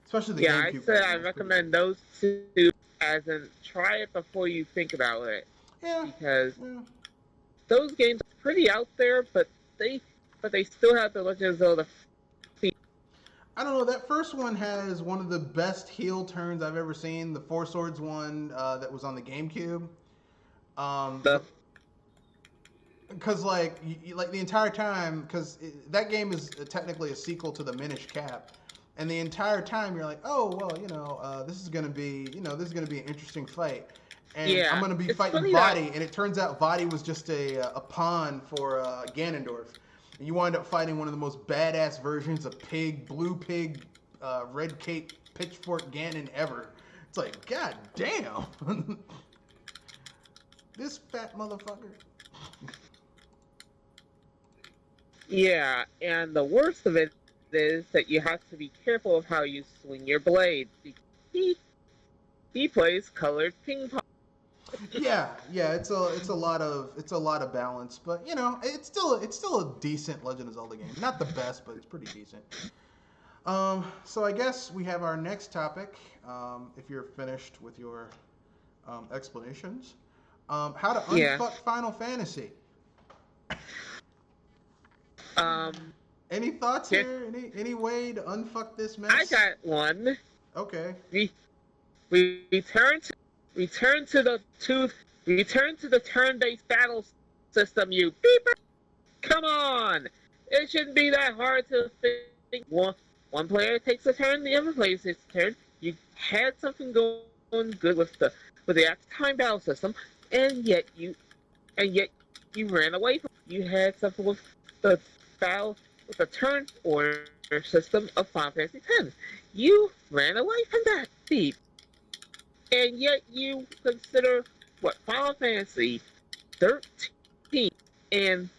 Especially the GameCube. I'd say I recommend those two, as in try it before you think about it. Yeah. Because those games are pretty out there, but they still have The Legend of Zelda. I don't know. That first one has one of the best heel turns I've ever seen. The Four Swords one that was on the GameCube. Because like the entire time, because that game is technically a sequel to the Minish Cap, and the entire time you're like, oh well, this is gonna be an interesting fight, and I'm gonna be fighting Vaati, and it turns out Vaati was just a pawn for Ganondorf, and you wind up fighting one of the most badass versions of Blue Pig, Red Cape, Pitchfork Ganon ever. It's like, god damn, this fat motherfucker. Yeah, and the worst of it is that you have to be careful of how you swing your blade. He plays colored ping pong. yeah, it's a lot of balance, but it's still a decent Legend of Zelda game. Not the best, but it's pretty decent. So I guess we have our next topic. If you're finished with your explanations, how to unfuck Final Fantasy. Any thoughts here? Any way to unfuck this mess? I got one. Okay. We return to the turn-based battle system. You beeper. Come on! It shouldn't be that hard to think. One player takes a turn, the other player takes a turn. You had something going good with the time battle system, and yet you ran away from it. You had something with the turn order system of Final Fantasy X. You ran away from that, Steve. And yet you consider Final Fantasy 13 and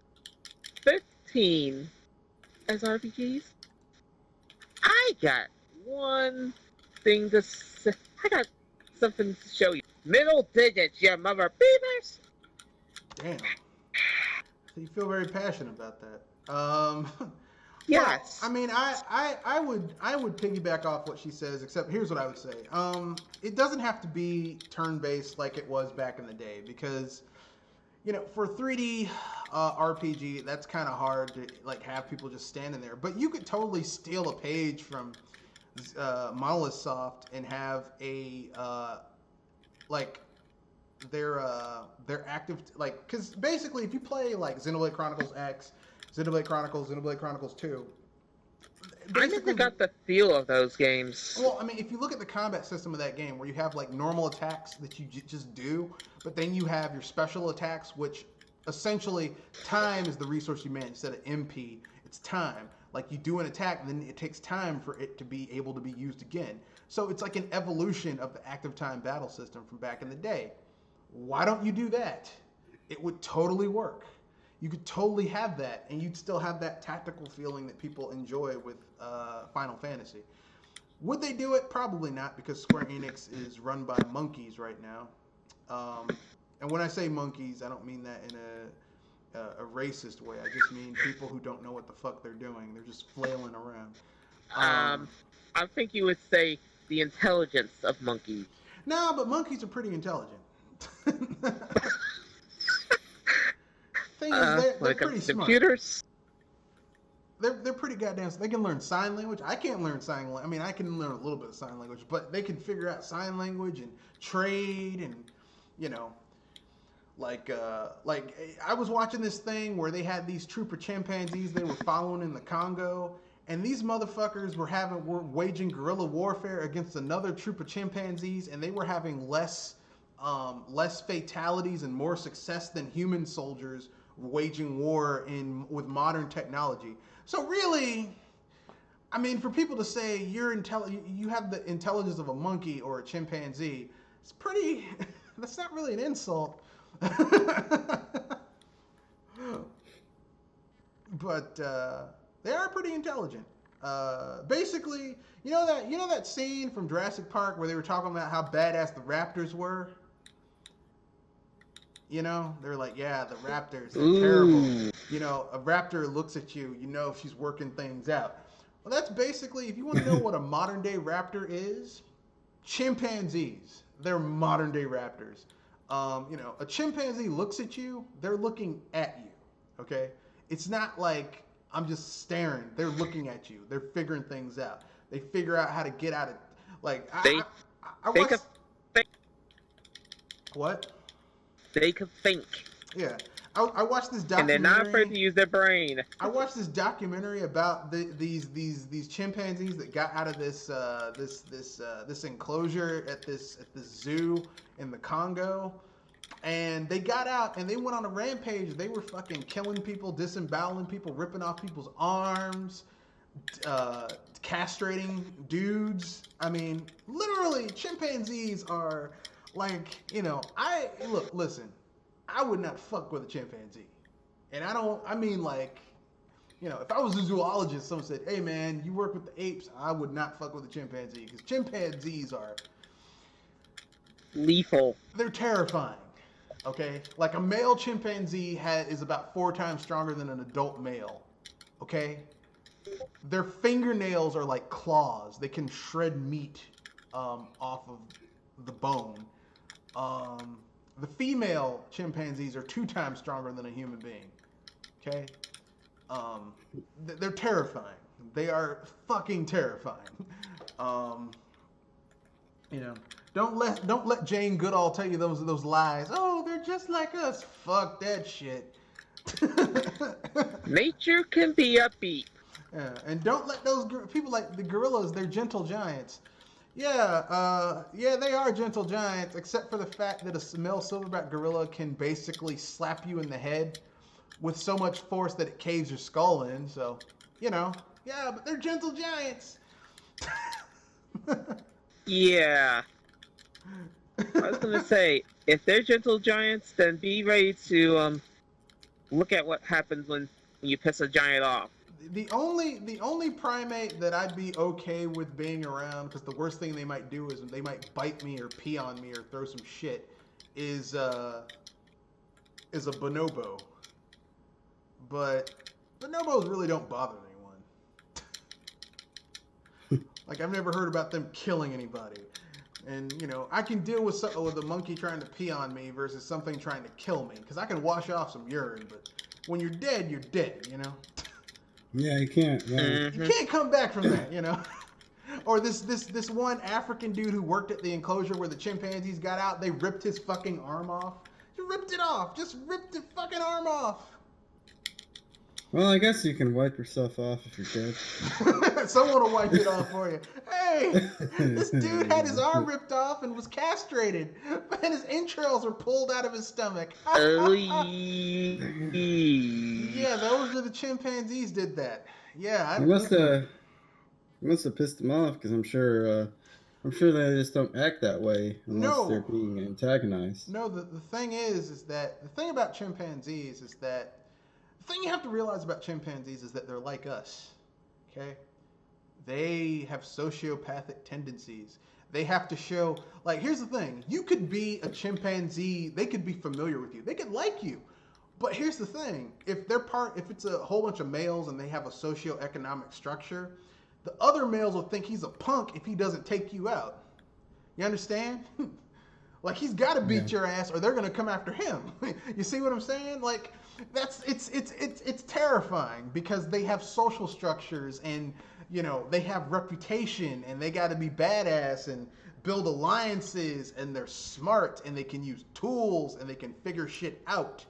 15 as RPGs? I got one thing to say. I got something to show you. Middle digits, you mother beavers! Damn. So you feel very passionate about that. Yes. Well, I mean, I would piggyback off what she says, except here's what I would say. It doesn't have to be turn-based like it was back in the day, because, you know, for 3D RPG, that's kind of hard to like have people just standing there. But you could totally steal a page from Monolith Soft and have a like their active, like, because basically if you play like Xenoblade Chronicles X, Xenoblade Chronicles 2. I never got the feel of those games. Well, I mean, if you look at the combat system of that game, where you have like normal attacks that you just do, but then you have your special attacks, which essentially time is the resource you manage. Instead of MP, it's time. Like you do an attack, and then it takes time for it to be able to be used again. So it's like an evolution of the active time battle system from back in the day. Why don't you do that? It would totally work. You could totally have that, and you'd still have that tactical feeling that people enjoy with Final Fantasy. Would they do it? Probably not, because Square Enix is run by monkeys right now. And when I say monkeys, I don't mean that in a racist way. I just mean people who don't know what the fuck they're doing. They're just flailing around. I think you would say the intelligence of monkeys. No, but monkeys are pretty intelligent. Thing is, they're pretty smart. Computers? They're pretty goddamn. They can learn sign language. I can't learn sign language. I mean, I can learn a little bit of sign language, but they can figure out sign language and trade, and you know, like I was watching this thing where they had these troop of chimpanzees they were following in the Congo, and these motherfuckers were waging guerrilla warfare against another troop of chimpanzees, and they were having less fatalities and more success than human soldiers waging war with modern technology. So really, I mean, for people to say you have the intelligence of a monkey or a chimpanzee, it's pretty. That's not really an insult. But they are pretty intelligent. Basically, you know that scene from Jurassic Park where they were talking about how badass the raptors were. You know, they're like, yeah, the raptors, they're terrible. You know, a raptor looks at you, you know if she's working things out. Well, that's basically, if you want to know what a modern day raptor is, chimpanzees. They're modern day raptors. You know, a chimpanzee looks at you, they're looking at you, okay? It's not like I'm just staring. They're looking at you. They're figuring things out. They figure out how to get out of, like, I watched... What? They could think. Yeah. I watched this documentary. And they're not afraid to use their brain. I watched this documentary about these chimpanzees that got out of this enclosure at this zoo in the Congo, and they got out and they went on a rampage. They were fucking killing people, disemboweling people, ripping off people's arms, castrating dudes. I mean, literally, chimpanzees are like, you know, listen, I would not fuck with a chimpanzee. And I mean, like, you know, if I was a zoologist, someone said, hey man, you work with the apes, I would not fuck with a chimpanzee, because chimpanzees are lethal. They're terrifying. Okay? Like a male chimpanzee is about 4 times stronger than an adult male. Okay? Their fingernails are like claws. They can shred meat off of the bone. The female chimpanzees are 2 times stronger than a human being. Okay? They're terrifying. They are fucking terrifying. You know, don't let Jane Goodall tell you those lies. Oh, they're just like us. Fuck that shit. Nature can be upbeat. Yeah, and don't let those people like the gorillas. They're gentle giants. Yeah, they are gentle giants, except for the fact that a male silverback gorilla can basically slap you in the head with so much force that it caves your skull in. So, you know, yeah, but they're gentle giants. Yeah. I was gonna say, if they're gentle giants, then be ready to look at what happens when you piss a giant off. the only primate that I'd be okay with being around, because the worst thing they might do is they might bite me or pee on me or throw some shit, is a bonobo. But bonobos really don't bother anyone. Like, I've never heard about them killing anybody. And, you know, I can deal with a monkey trying to pee on me versus something trying to kill me, because I can wash off some urine, but when you're dead, you know? Yeah, you can't. Right? You can't come back from that, you know? Or this one African dude who worked at the enclosure where the chimpanzees got out, they ripped his fucking arm off. He ripped it off. Just ripped the fucking arm off. Well, I guess you can wipe yourself off if you're dead. Someone will wipe it off for you. Hey, this dude had his arm ripped off and was castrated, and his entrails were pulled out of his stomach. Yeah, those are the chimpanzees did that. Yeah, It must have pissed him off, because I'm sure they just don't act that way unless they're being antagonized. No, the thing is that the thing about chimpanzees is that the thing you have to realize about chimpanzees is that they're like us. Okay? They have sociopathic tendencies. They have to show, like, here's the thing. You could be a chimpanzee, they could be familiar with you. They could like you. But here's the thing. If it's a whole bunch of males and they have a socioeconomic structure, the other males will think he's a punk if he doesn't take you out. You understand? Like, he's got to beat your ass or they're going to come after him. You see what I'm saying? Like, it's terrifying because they have social structures and, you know, they have reputation and they got to be badass and build alliances and they're smart and they can use tools and they can figure shit out.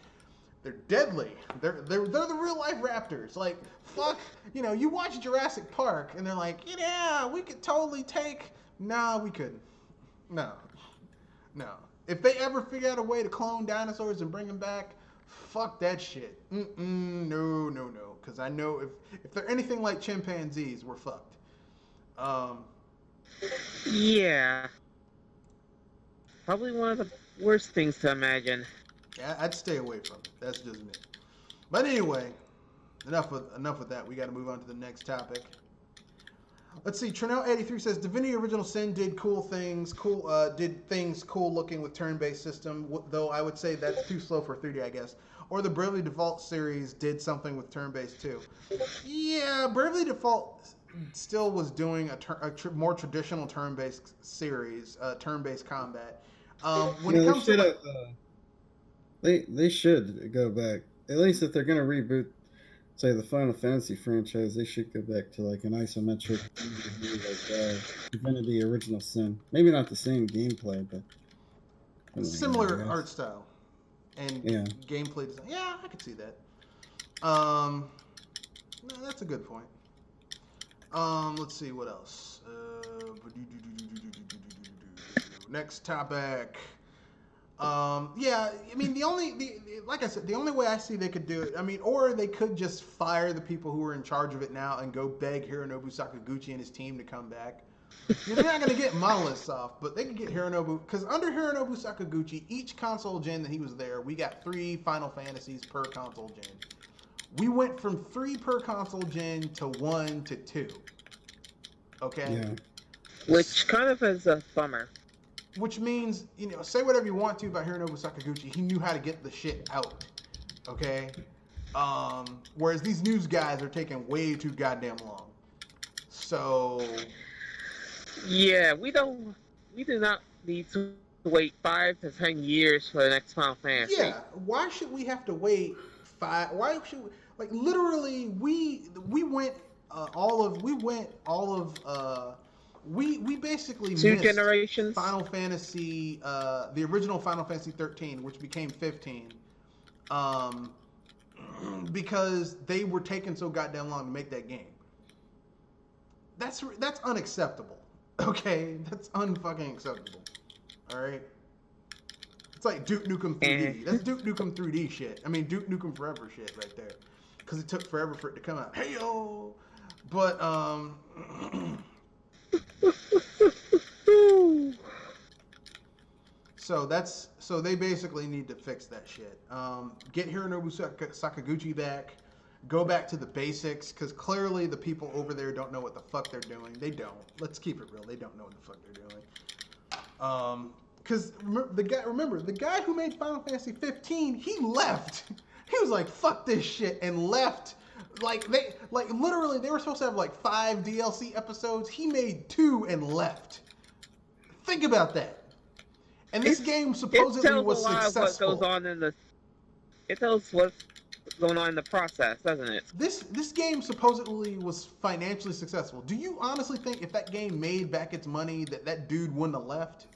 They're deadly. They're the real life raptors. Like, fuck, you know, you watch Jurassic Park and they're like, yeah, we could totally take. No, we couldn't. No. If they ever figure out a way to clone dinosaurs and bring them back, fuck that shit. No. Because I know if they're anything like chimpanzees, we're fucked. Yeah. Probably one of the worst things to imagine. Yeah, I'd stay away from it. That's just me. But anyway, enough with that. We got to move on to the next topic. Let's see. Trinell83 says Divinity Original Sin did cool things cool looking with turn-based system. Though I would say that's too slow for 3D, I guess. Or the Bravely Default series did something with turn-based too. Yeah, Bravely Default still was doing a more traditional turn-based series, turn-based combat. When it comes to they should go back. At least if they're gonna reboot, say, the Final Fantasy franchise, they should go back to like an isometric like Divinity Original Sin. Maybe not the same gameplay, but similar art style and gameplay design. Yeah, I could see that. No, that's a good point. Let's see what else. Next topic. Yeah, I mean, like I said, the only way I see they could do it, I mean, or they could just fire the people who are in charge of it now and go beg Hironobu Sakaguchi and his team to come back. They're not going to get Monolith Soft, but they can get Hironobu, because under Hironobu Sakaguchi, each console gen that he was there, we got 3 Final Fantasies per console gen. We went from 3 per console gen to 1 to 2. Okay? Yeah. Which kind of is a bummer. Which means, you know, say whatever you want to about Hironobu Sakaguchi, he knew how to get the shit out, okay? Whereas these news guys are taking way too goddamn long. So... Yeah, we do not need to wait 5 to 10 years for the next Final Fantasy. Yeah, why should we have to wait 5? Why should we, like, literally we basically two missed generations. Final Fantasy, the original Final Fantasy 13, which became 15, because they were taking so goddamn long to make that game. That's unacceptable. Okay, that's unfucking acceptable. All right. It's like Duke Nukem 3D. That's Duke Nukem 3D shit. I mean, Duke Nukem Forever shit right there, because it took forever for it to come out. Hey yo, but So they basically need to fix that shit. Get Hironobu Sakaguchi back. Go back to the basics, because clearly the people over there don't know what the fuck they're doing. They don't. Let's keep it real. They don't know what the fuck they're doing. Because the guy who made Final Fantasy 15, he left. He was like, "Fuck this shit," and left. Literally, they were supposed to have like 5 DLC episodes. He made 2 and left. Think about that. And this game supposedly was successful. It tells a lot of what goes on in the. It tells what's going on in the process, doesn't it? This game supposedly was financially successful. Do you honestly think if that game made back its money that dude wouldn't have left?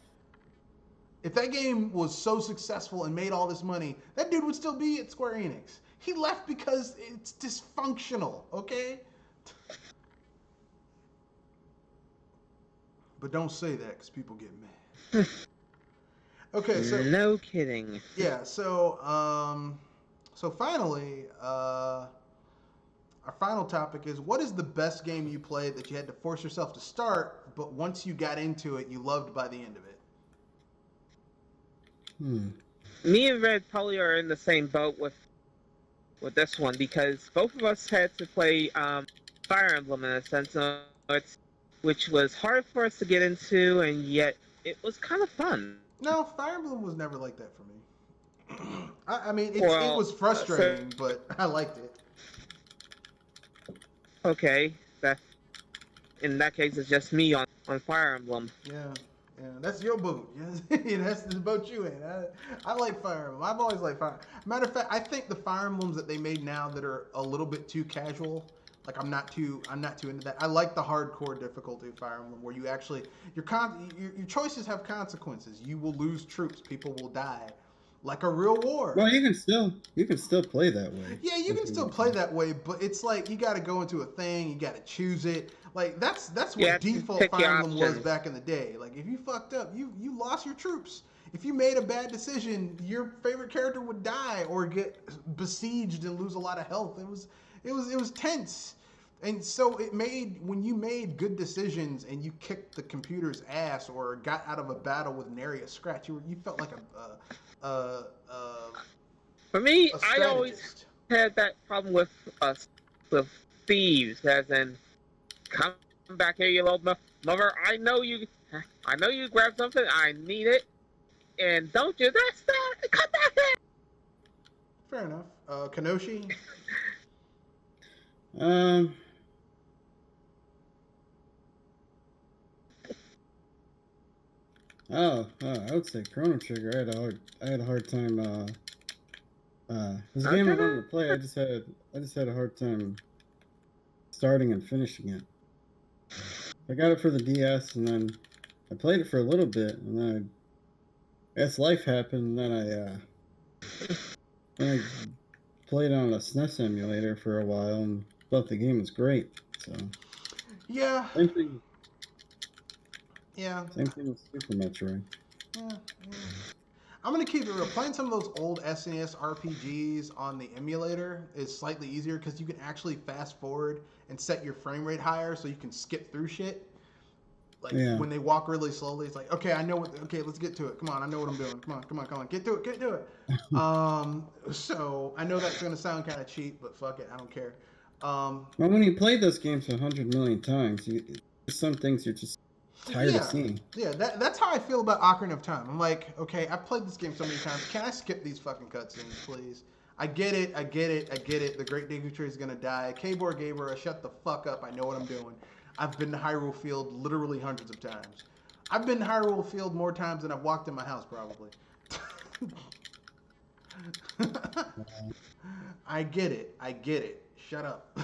If that game was so successful and made all this money, that dude would still be at Square Enix. He left because it's dysfunctional, okay? But don't say that because people get mad. Okay, so no kidding. Yeah, so finally, our final topic is, what is the best game you played that you had to force yourself to start, but once you got into it, you loved by the end of it? Me and Red probably are in the same boat with this one, because both of us had to play Fire Emblem in a sense, which was hard for us to get into, and yet it was kind of fun. No, Fire Emblem was never like that for me. I mean, it was frustrating, but I liked it. Okay, in that case, it's just me on Fire Emblem. Yeah, that's your boat. Yeah, that's the boat you in. I like Fire Emblem. I've always liked Fire. Matter of fact, I think the Fire Emblems that they made now that are a little bit too casual. Like I'm not too into that. I like the hardcore difficulty of Fire Emblem, where you actually your choices have consequences. You will lose troops. People will die, like a real war. Well, you can still play that way. Yeah, you can still play that way, but it's like you got to go into a thing. You got to choose it. Like that's what default Fire Emblem was back in the day. Like if you fucked up, you lost your troops. If you made a bad decision, your favorite character would die or get besieged and lose a lot of health. It was tense. And so when you made good decisions and you kicked the computer's ass or got out of a battle with nary a scratch, you felt like For me, I always had that problem with thieves, as in, come back here, you little mother. I know you grabbed something. I need it, and don't you? That's that. Come back here. Fair enough. Kenoshi. I would say Chrono Trigger. I had a hard time. It was a game I wanted to play. I just had a hard time starting and finishing it. I got it for the DS, and then I played it for a little bit, and then I guess life happened, and then I played on a SNES emulator for a while, and thought the game was great. So yeah. Same thing. Yeah. Same thing with Super Metroid. Yeah. I'm gonna keep it real. Playing some of those old SNES RPGs on the emulator is slightly easier because you can actually fast forward and set your frame rate higher so you can skip through shit. Like when they walk really slowly, it's like, okay, let's get to it. Come on, I know what I'm doing. Come on, get to it. So I know that's gonna sound kind of cheap, but fuck it, I don't care. Well, when you play those games 100 million times, there's some things you're just tired of seeing. Yeah, that's how I feel about Ocarina of Time. I'm like, okay, I've played this game so many times. Can I skip these fucking cutscenes, please? I get it. The Great Dignitary is gonna die. Kabor Gaber, shut the fuck up. I know what I'm doing. I've been to Hyrule Field literally hundreds of times. I've been to Hyrule Field more times than I've walked in my house, probably. I get it. Shut up.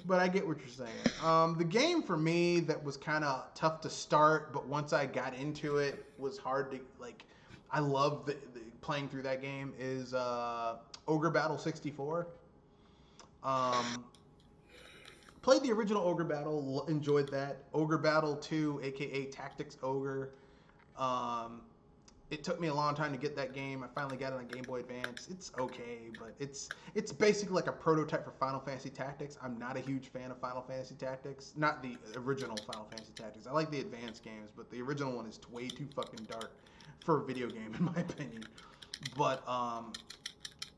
But I get what you're saying. The game for me that was kind of tough to start, but once I got into it, was hard to, like, I love playing through that game, is Ogre Battle 64. Played the original Ogre Battle, enjoyed that. Ogre Battle 2, aka Tactics Ogre. It took me a long time to get that game. I finally got it on Game Boy Advance. It's okay, but it's basically like a prototype for Final Fantasy Tactics. I'm not a huge fan of Final Fantasy Tactics. Not the original Final Fantasy Tactics. I like the advanced games, but the original one is way too fucking dark for a video game, in my opinion. But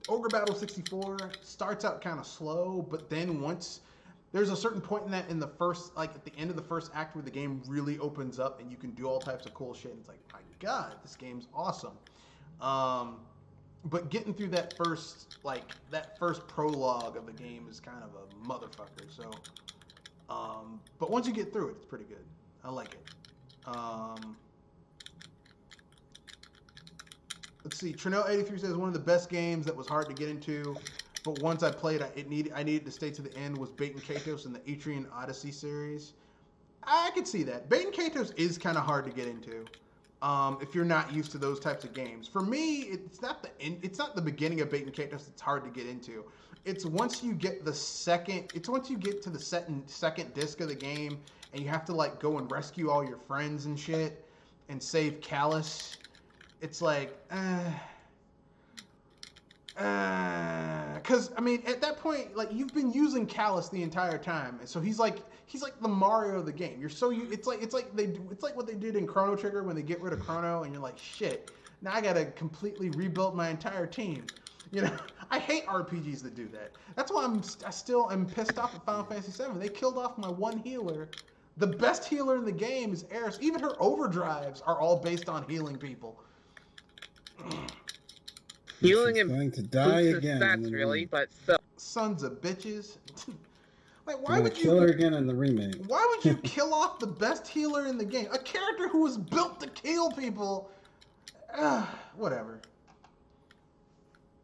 Ogre Battle 64 starts out kind of slow, but then once there's a certain point in the first, like at the end of the first act where the game really opens up and you can do all types of cool shit. And it's like, my God, this game's awesome. But getting through that first prologue of the game is kind of a motherfucker. So, but once you get through it, it's pretty good. I like it. Let's see. Trinell83 says one of the best games that was hard to get into, but once I played, I needed to stay to the end. Was Bait and Katos in the Etrian Odyssey series. I could see that. Bait and Katos is kind of hard to get into if you're not used to those types of games. For me, it's not the beginning of Bait and Katos that's hard to get into. It's once you get to the second disc of the game and you have to like go and rescue all your friends and shit and save Callus. It's like, because I mean, at that point, like you've been using Callus the entire time, and so he's like the Mario of the game. It's like what they did in Chrono Trigger when they get rid of Chrono, and you're like, shit, now I gotta completely rebuild my entire team. You know, I hate RPGs that do that. That's why I still am pissed off at Final Fantasy VII. They killed off my one healer. The best healer in the game is Eris. Even her overdrives are all based on healing people. Healing and going to die again. Stats, really, but still. Sons of bitches. Like, why would you kill her again in the remake? Why would you kill off the best healer in the game? A character who was built to kill people. Whatever.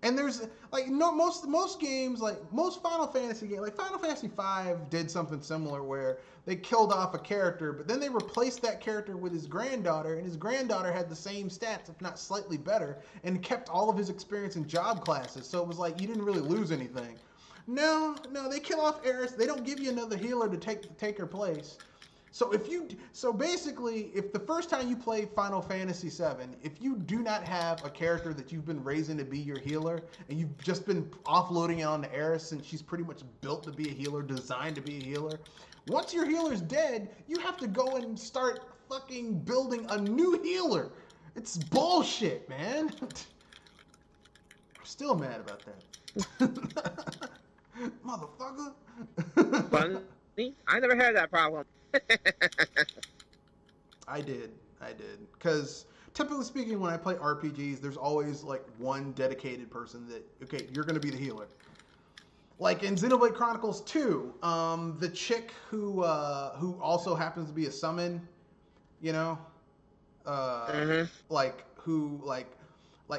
And there's like most games, like most Final Fantasy games, like Final Fantasy V did something similar where they killed off a character, but then they replaced that character with his granddaughter, and his granddaughter had the same stats, if not slightly better, and kept all of his experience in job classes. So it was like you didn't really lose anything. No, they kill off Eris. They don't give you another healer to take her place. So basically, if the first time you play Final Fantasy VII, if you do not have a character that you've been raising to be your healer, and you've just been offloading it onto Eris since she's pretty much built to be a healer, designed to be a healer, once your healer's dead, you have to go and start fucking building a new healer. It's bullshit, man. I'm still mad about that. Motherfucker. Funny, I never had that problem. I did. Because typically speaking, when I play RPGs, there's always like one dedicated person that, okay, you're going to be the healer. Like in Xenoblade Chronicles 2, the chick who also happens to be a summon, you know, like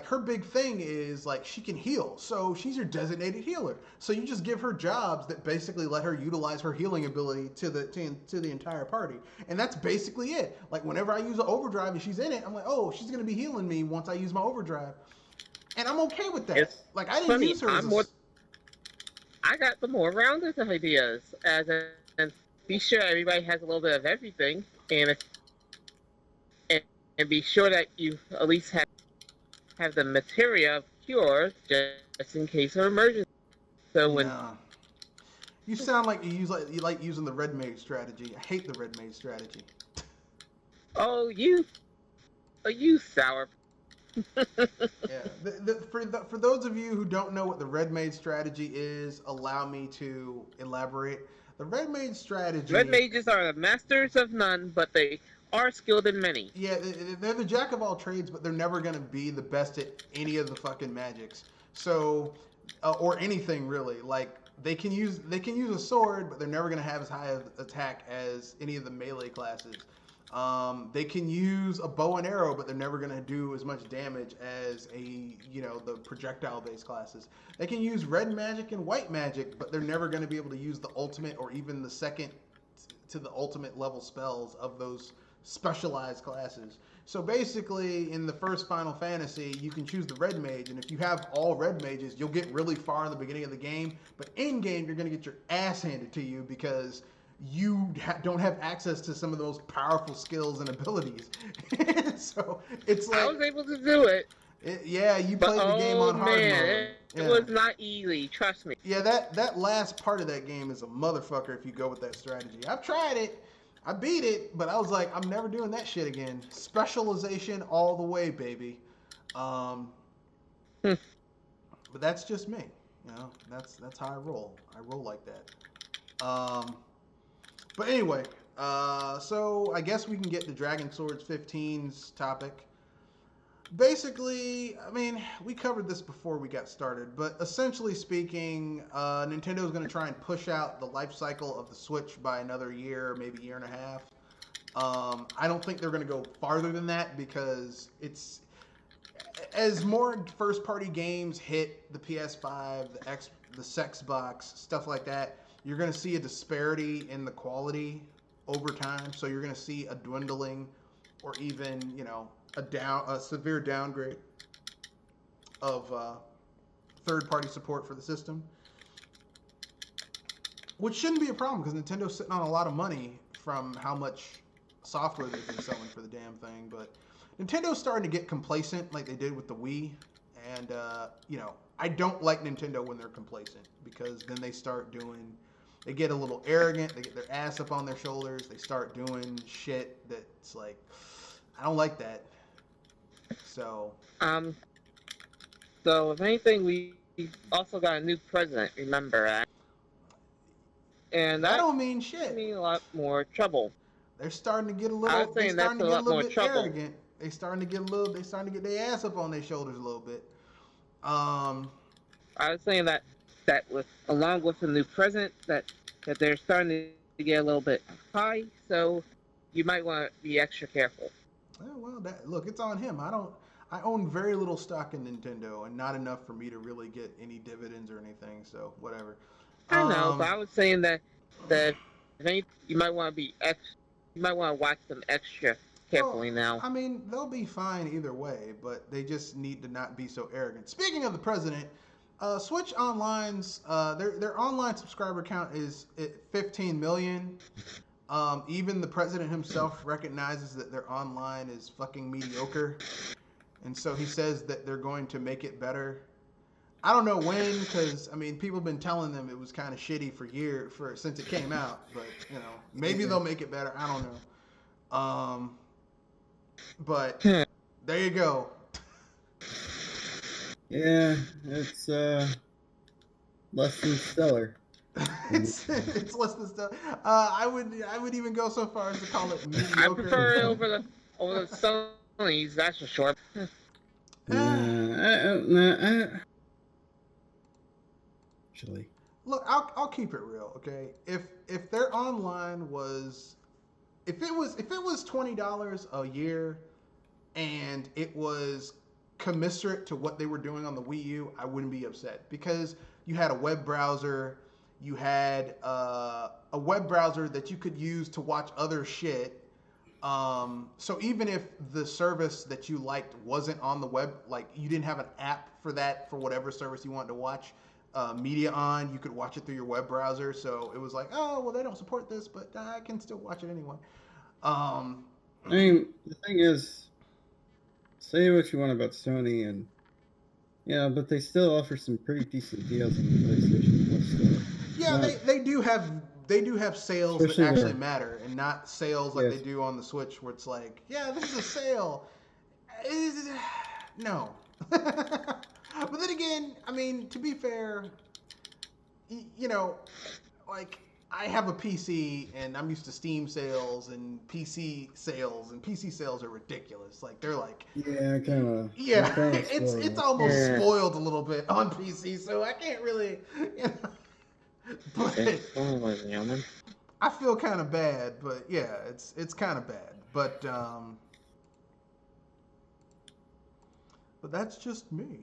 her big thing is like she can heal, so she's your designated healer. So you just give her jobs that basically let her utilize her healing ability to the entire party, and that's basically it. Like whenever I use an overdrive and she's in it, I'm like, oh, she's gonna be healing me once I use my overdrive, and I'm okay with that. It's like I didn't use her. I got the more rounded ideas, and be sure everybody has a little bit of everything, and be sure that you at least have the materia of cure just in case of emergency. So when you sound like you like using the red mage strategy. I hate the red mage strategy. Oh, you sour. Yeah. For those of you who don't know what the red mage strategy is, allow me to elaborate. The red mage strategy. Red mages are the masters of none, but they are skilled in many. Yeah, they're the jack of all trades, but they're never gonna be the best at any of the fucking magics. So, or anything really. Like they can use a sword, but they're never gonna have as high an attack as any of the melee classes. They can use a bow and arrow, but they're never gonna do as much damage as the projectile-based classes. They can use red magic and white magic, but they're never gonna be able to use the ultimate or even the second to the ultimate level spells of those specialized classes. So basically, in the first Final Fantasy, you can choose the red mage, and if you have all red mages, you'll get really far in the beginning of the game, but in game, you're gonna get your ass handed to you because you don't have access to some of those powerful skills and abilities. So it's like I was able to do it. You played the game on hard mode. It was not easy, trust me. Yeah, that last part of that game is a motherfucker if you go with that strategy. I've tried it. I beat it, but I was like, I'm never doing that shit again. Specialization all the way, baby. But that's just me. That's how I roll. I roll like that. But anyway, so I guess we can get to Dragon Swords 15's topic. Basically, I mean, we covered this before we got started, but essentially speaking, Nintendo is going to try and push out the life cycle of the Switch by another year, maybe year and a half. I don't think they're going to go farther than that because it's as more first-party games hit the PS5, the Xbox, stuff like that. You're going to see a disparity in the quality over time. So you're going to see a dwindling, or even a severe downgrade of third-party support for the system, which shouldn't be a problem because Nintendo's sitting on a lot of money from how much software they've been selling for the damn thing. But Nintendo's starting to get complacent like they did with the Wii, and I don't like Nintendo when they're complacent because then they get a little arrogant, they get their ass up on their shoulders, they start doing shit that's like, I don't like that. So if anything, we also got a new president, remember, and that don't mean shit. Mean a lot more trouble. They're starting to get a little. They're starting to get a little bit arrogant. They're starting to get their ass up on their shoulders a little bit. I was saying that with along with the new president that they're starting to get a little bit high, so you might want to be extra careful. Well, look, it's on him. I own very little stock in Nintendo, and not enough for me to really get any dividends or anything. So whatever. I know, but I was saying that if anything, you might want to you might want to watch them extra carefully now. I mean, they'll be fine either way, but they just need to not be so arrogant. Speaking of the president, Switch Online's their online subscriber count is at 15 million. Even the president himself recognizes that their online is fucking mediocre, and so he says that they're going to make it better. I don't know when, because I mean, people have been telling them it was kind of shitty since it came out. But maybe they'll make it better. I don't know. But there you go. Yeah, it's less than stellar. it's less than stellar. I would even go so far as to call it mediocre. I prefer it over the Sony's. That's for sure. Look, I'll keep it real, okay? If their online was, if it was $20 a year, and it was commensurate to what they were doing on the Wii U, I wouldn't be upset because you had a web browser, you had a web browser that you could use to watch other shit. So even if the service that you liked wasn't on the web, like you didn't have an app for that for whatever service you wanted to watch media on, you could watch it through your web browser. So it was like, oh, well, they don't support this, but I can still watch it anyway. I mean, the thing is, say what you want about Sony, and but they still offer some pretty decent deals on the PlayStation Plus store. Yeah, they do have sales that actually matter, and not sales like they do on the Switch, where it's like, yeah, this is a sale. No. But then again, I mean, to be fair, like, I have a PC, and I'm used to Steam sales and PC sales, and PC sales are ridiculous. Like, they're like... Yeah, kind of... Yeah, it's almost spoiled a little bit on PC, so I can't really... But I feel kind of bad, but yeah, it's kind of bad. But that's just me.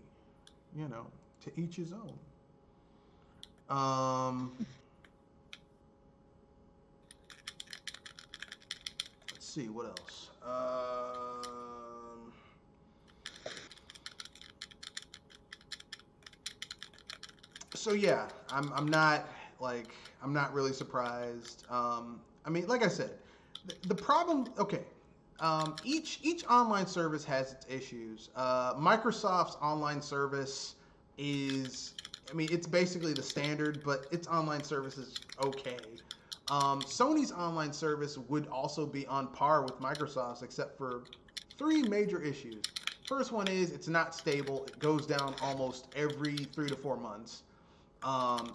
To each his own. Let's see what else. So yeah, I'm not really surprised. I mean, like I said, the problem. Okay. Each online service has its issues. Microsoft's online service is, I mean, it's basically the standard, but its online service is okay. Sony's online service would also be on par with Microsoft's, except for 3 major issues. First one is it's not stable. It goes down almost every 3 to 4 months.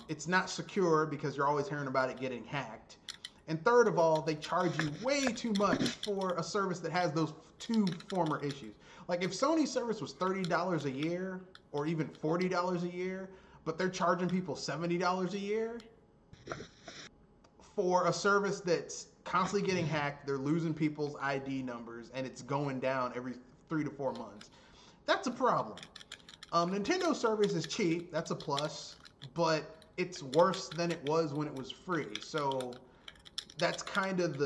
It's not secure because you're always hearing about it getting hacked. And third of all, they charge you way too much for a service that has those two former issues. Like if Sony's service was $30 a year or even $40 a year, but they're charging people $70 a year for a service that's constantly getting hacked, they're losing people's ID numbers, and it's going down every 3 to 4 months. That's a problem. Nintendo's service is cheap, that's a plus, but it's worse than it was when it was free. So that's kind of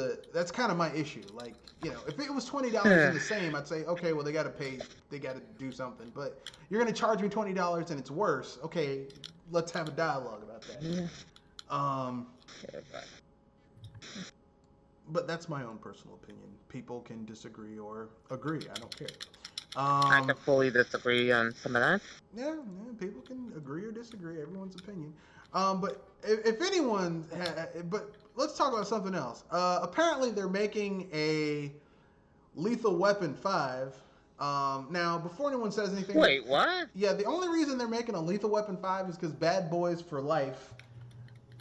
my issue. Like, you know, if it was $20 and the same, I'd say, okay, well, they got to do something. But you're going to charge me $20 and it's worse. Okay, let's have a dialogue about that. But that's my own personal opinion. People can disagree or agree. I don't care. I can fully disagree on some of that. Yeah, people can agree or disagree. Everyone's opinion. But if anyone, but let's talk about something else. Apparently, they're making a Lethal Weapon 5. Now, before anyone says anything, wait, what? Yeah, the only reason they're making a Lethal Weapon 5 is because Bad Boys for Life,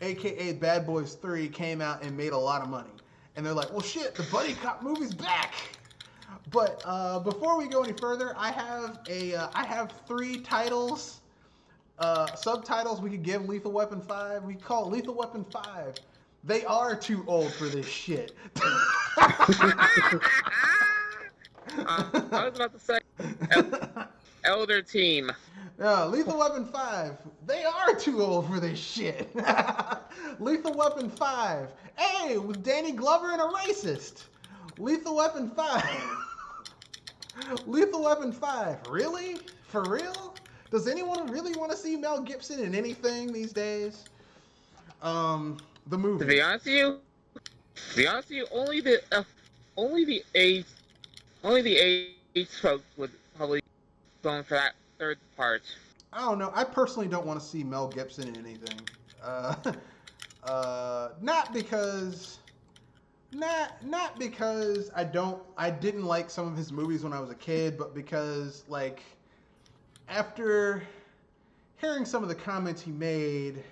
aka Bad Boys 3, came out and made a lot of money, and they're like, well, shit, the buddy cop movie's back. But before we go any further, I have 3 titles. Subtitles we could give Lethal Weapon 5. We call it Lethal Weapon 5. They are too old for this shit. I was about to say Elder Team. Lethal Weapon 5. They are too old for this shit. Lethal Weapon 5. Hey, with Danny Glover and a racist. Lethal Weapon 5. Lethal Weapon 5. Really? For real? Does anyone really want to see Mel Gibson in anything these days? The movie. To be honest with you, only the age folks would probably go in for that third part. I don't know. I personally don't want to see Mel Gibson in anything. Not because I didn't like some of his movies when I was a kid, but because like after hearing some of the comments he made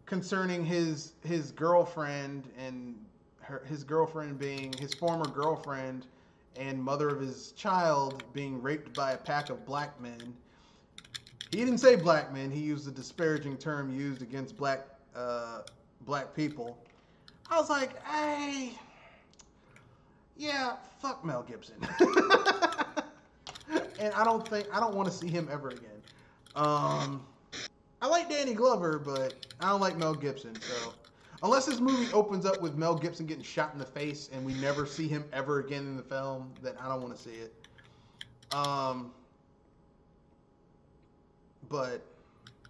concerning his girlfriend and his girlfriend being his former girlfriend and mother of his child being raped by a pack of black men. He didn't say black men. He used a disparaging term used against black people. I was like, hey, yeah, fuck Mel Gibson. And I don't want to see him ever again. I like Danny Glover, but I don't like Mel Gibson. So unless this movie opens up with Mel Gibson getting shot in the face and we never see him ever again in the film, then I don't want to see it. But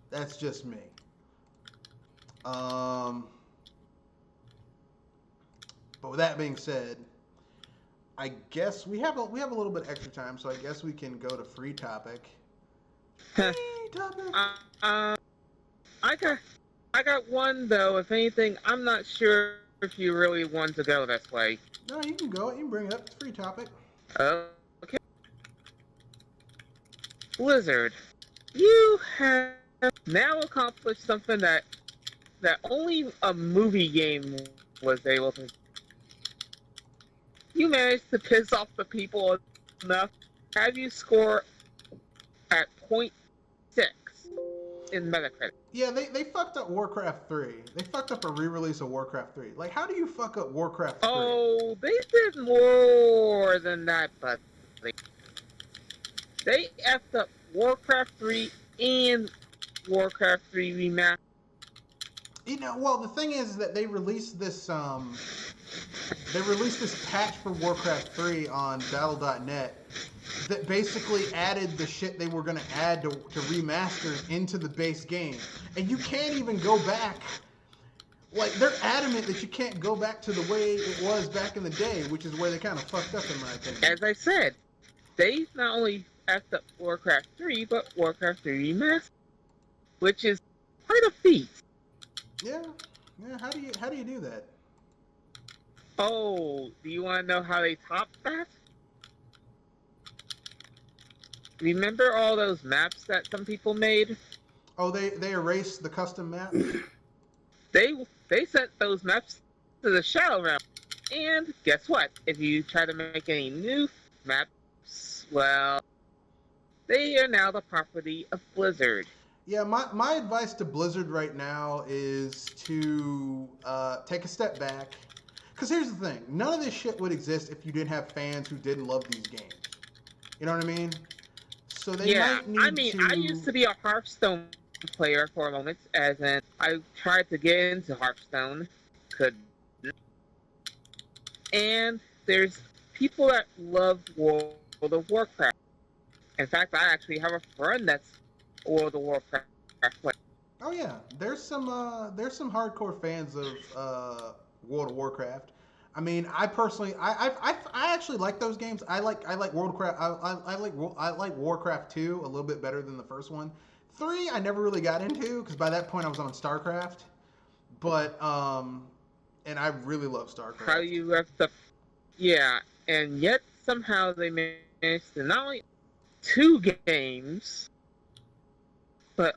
that's just me. But with that being said, I guess we have a little bit extra time, so I guess we can go to free topic. Free topic. I got one though. If anything, I'm not sure if you really want to go this way. No, you can go. You can bring it up. It's free topic. Okay. Blizzard, you have now accomplished something that only a movie game was able to. You managed to piss off the people enough. Have you score at 0.6 in Metacritic? Yeah, they fucked up Warcraft 3. They fucked up a re-release of Warcraft 3. Like, how do you fuck up Warcraft 3? Oh, they did more than that, but they effed up Warcraft 3 and Warcraft 3 Remastered. You know, well, the thing is that they released this patch for Warcraft 3 on Battle.net that basically added the shit they were going to add to remaster into the base game. And you can't even go back. Like, they're adamant that you can't go back to the way it was back in the day, which is where they kind of fucked up, in my opinion. As I said, they not only effed up Warcraft 3, but Warcraft 3 Remastered, which is quite a feat. Yeah. How do you do that? Oh, do you want to know how they topped that? remember all those maps that some people made? Oh, they erased the custom maps. They they sent those maps to the Shadow Realm. And guess what? If you try to make any new maps, well, they are now the property of Blizzard. Yeah, my advice to Blizzard right now is to take a step back. Because here's the thing, none of this shit would exist if you didn't have fans who didn't love these games. You know what I mean? So they Yeah, might need I mean, to. I used to be a Hearthstone player for a moment, as in I tried to get into Hearthstone, couldn't. And there's people that love World of Warcraft. In fact, I actually have a friend that's World of Warcraft player. Oh yeah, there's some hardcore fans of World of Warcraft. I mean, I personally, I actually like those games. I like World of Warcraft. I like Warcraft 2 a little bit better than the first one. 3 I never really got into because by that point I was on StarCraft. But and I really love StarCraft. How you have to, yeah, and yet somehow they managed to not only two games, but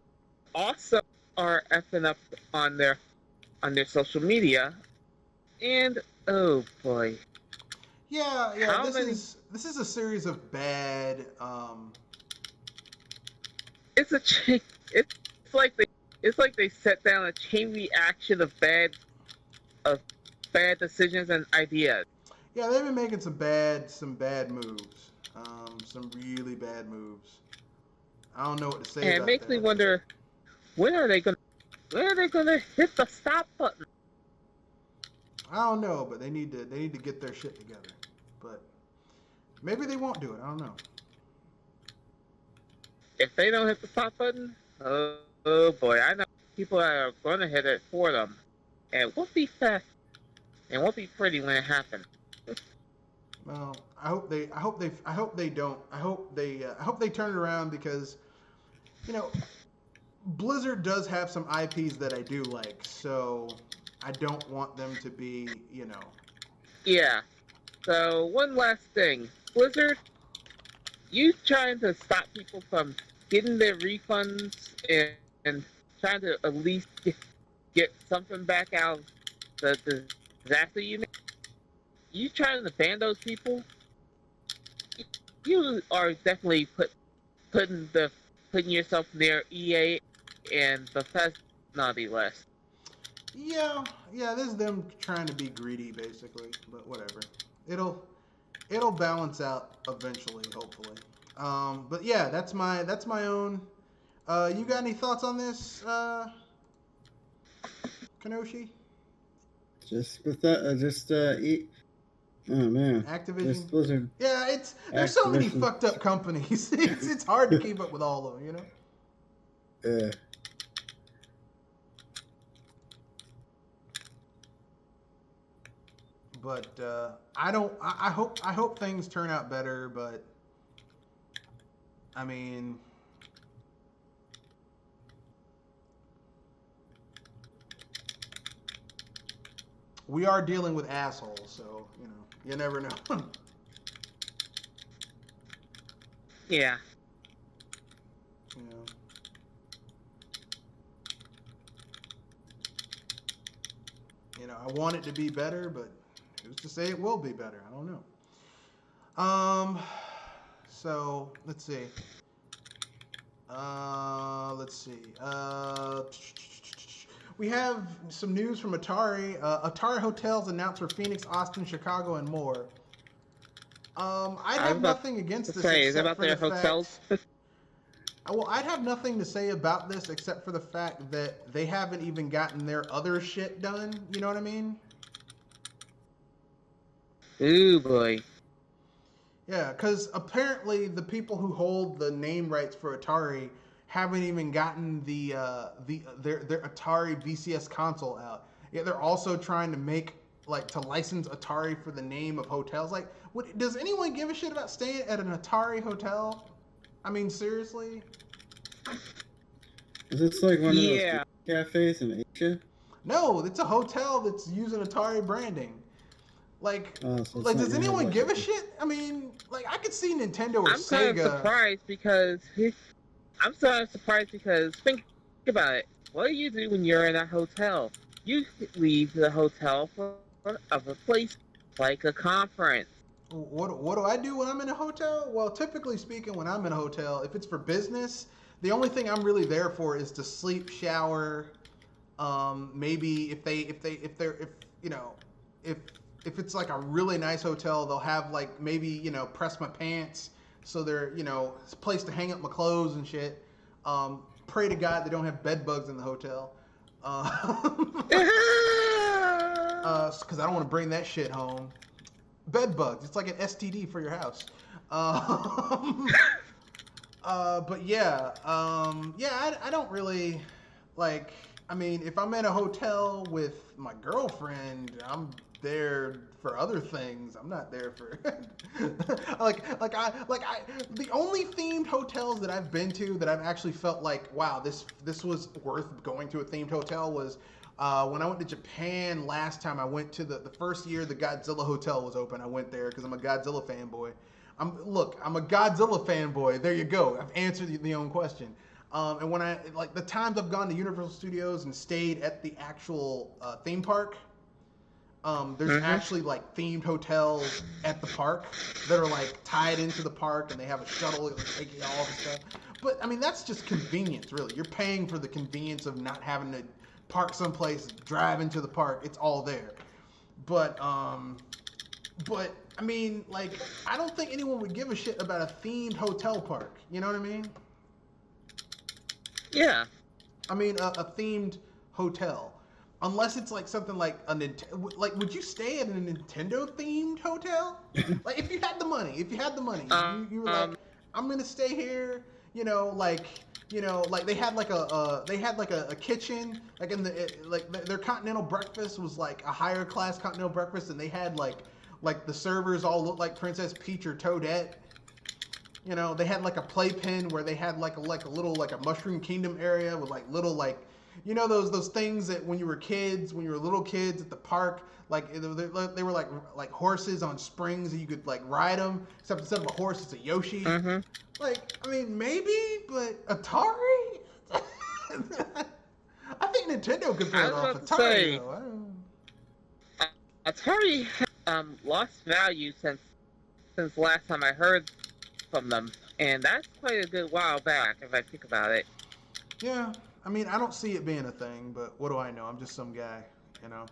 also are effing up on their social media. And oh boy, Yeah, yeah. how many? This is a series of bad. It's a chain. It's like they it's like they set down a chain reaction of bad decisions and ideas. Yeah, they've been making some bad moves. Some really bad moves. I don't know what to say And it about makes me that. wonder when are they gonna when are they gonna hit the stop button? I don't know, but they need to get their shit together. But maybe they won't do it. I don't know. If they don't hit the stop button, oh boy, I know people that are gonna hit it for them. And it won't be fast and it won't be pretty when it happens. Well, I hope they don't. I hope they turn it around because you know Blizzard does have some IPs that I do like, so I don't want them to be, you know. Yeah. So one last thing. Blizzard, you trying to stop people from getting their refunds and trying to at least get something back out of the disaster you made. You trying to ban those people? You are definitely putting yourself near EA and Bethesda naughty list. Yeah, yeah, this is them trying to be greedy basically, but whatever. It'll it'll balance out eventually, hopefully. But yeah, that's my own. You got any thoughts on this, Kanoshi? Just with that, eat. Oh man, Activision? just Blizzard. Yeah, it's there's so many Activision. fucked up companies. It's hard to keep up with all of them, you know. Yeah. But I don't. I hope things turn out better. But I mean, we are dealing with assholes, so you know, you never know. Yeah. You know. You know, I want it to be better, but who's to say it will be better? I don't know. So let's see. Let's see. We have some news from Atari. Atari hotels announced for Phoenix, Austin, Chicago, and more. I'd have nothing against this Say, is it except about for their the hotels? fact. Well, I'd have nothing to say about this except for the fact that they haven't even gotten their other shit done. You know what I mean? Ooh boy. Yeah, because apparently the people who hold the name rights for Atari haven't even gotten their Atari VCS console out. Yeah, they're also trying to make to license Atari for the name of hotels. Like, does anyone give a shit about staying at an Atari hotel? I mean, seriously? Is this like one of Yeah. those cafes in Asia? No, it's a hotel that's using Atari branding. So it's not does your head anyone like give a it. shit? I mean, like, I could see Nintendo or I'm kind of Sega. surprised because think about it. What do you do when you're in a hotel? You leave the hotel for of a place like a conference. What do I do when I'm in a hotel? Well, typically speaking, when I'm in a hotel, if it's for business, the only thing I'm really there for is to sleep, shower. Maybe if you know if if it's like a really nice hotel, they'll have like maybe press my pants so they're it's a place to hang up my clothes and shit. Pray to God they don't have bed bugs in the hotel. Because I don't want to bring that shit home. Bed bugs. It's like an STD for your house. Um, but yeah, I don't really like. I mean, if I'm in a hotel with my girlfriend, I'm there for other things. I'm not there for the only themed hotels that I've been to that I've actually felt like, wow, this was worth going to a themed hotel was when I went to Japan last time. I went to the first year the Godzilla hotel was open. I went there because I'm a Godzilla fanboy. I'm a Godzilla fanboy. There you go. I've answered the own question. And when I like the times I've gone to Universal Studios and stayed at the actual theme park, there's actually like themed hotels at the park that are like tied into the park, and they have a shuttle that will take you all the stuff. But I mean, that's just convenience, really. You're paying for the convenience of not having to park someplace, drive into the park. It's all there. But I mean, like, I don't think anyone would give a shit about a themed hotel park. You know what I mean? Yeah. I mean, a themed hotel. Unless it's like something like a Nintendo. Like, would you stay at a Nintendo themed hotel? Like, if you had the money, you were like, I'm gonna stay here. Like they had like a kitchen, like in their continental breakfast was like a higher class continental breakfast, and they had like the servers all looked like Princess Peach or Toadette. They had like a playpen where they had like a little like a Mushroom Kingdom area with like little like those things that when you were little kids at the park, like they were like horses on springs and you could like ride them, except instead of a horse it's a Yoshi. Mm-hmm. Like, I mean, maybe, but Atari? I think Nintendo could pull it off. Atari, though. Atari lost value since last time I heard from them, and that's quite a good while back if I think about it. Yeah, I mean, I don't see it being a thing, but what do I know? I'm just some guy, you know.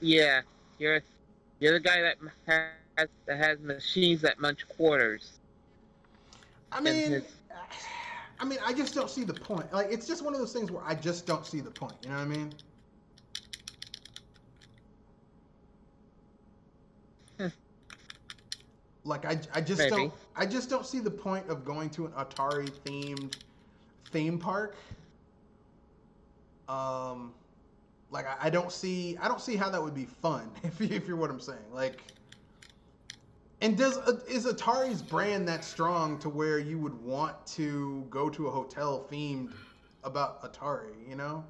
Yeah, you're the guy that has machines that munch quarters. I mean, I just don't see the point. Like, it's just one of those things where I just don't see the point. You know what I mean? Like, I just don't see the point of going to an Atari themed theme park. Like I don't see how that would be fun if you're what I'm saying. Like, and is Atari's brand that strong to where you would want to go to a hotel themed about Atari? You know?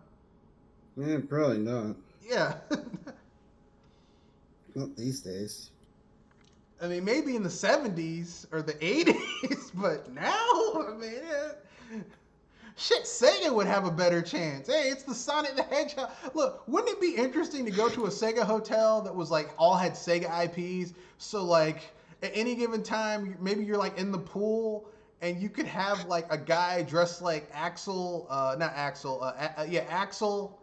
Yeah, probably not. Yeah. Not these days. I mean, maybe in the 70s or the 80s, but now, I mean, shit, Sega would have a better chance. Hey, it's the Sonic the Hedgehog. Look, wouldn't it be interesting to go to a Sega hotel that was like all had Sega IPs? So like at any given time, maybe you're like in the pool and you could have like a guy dressed like Axel, not Axel, Axel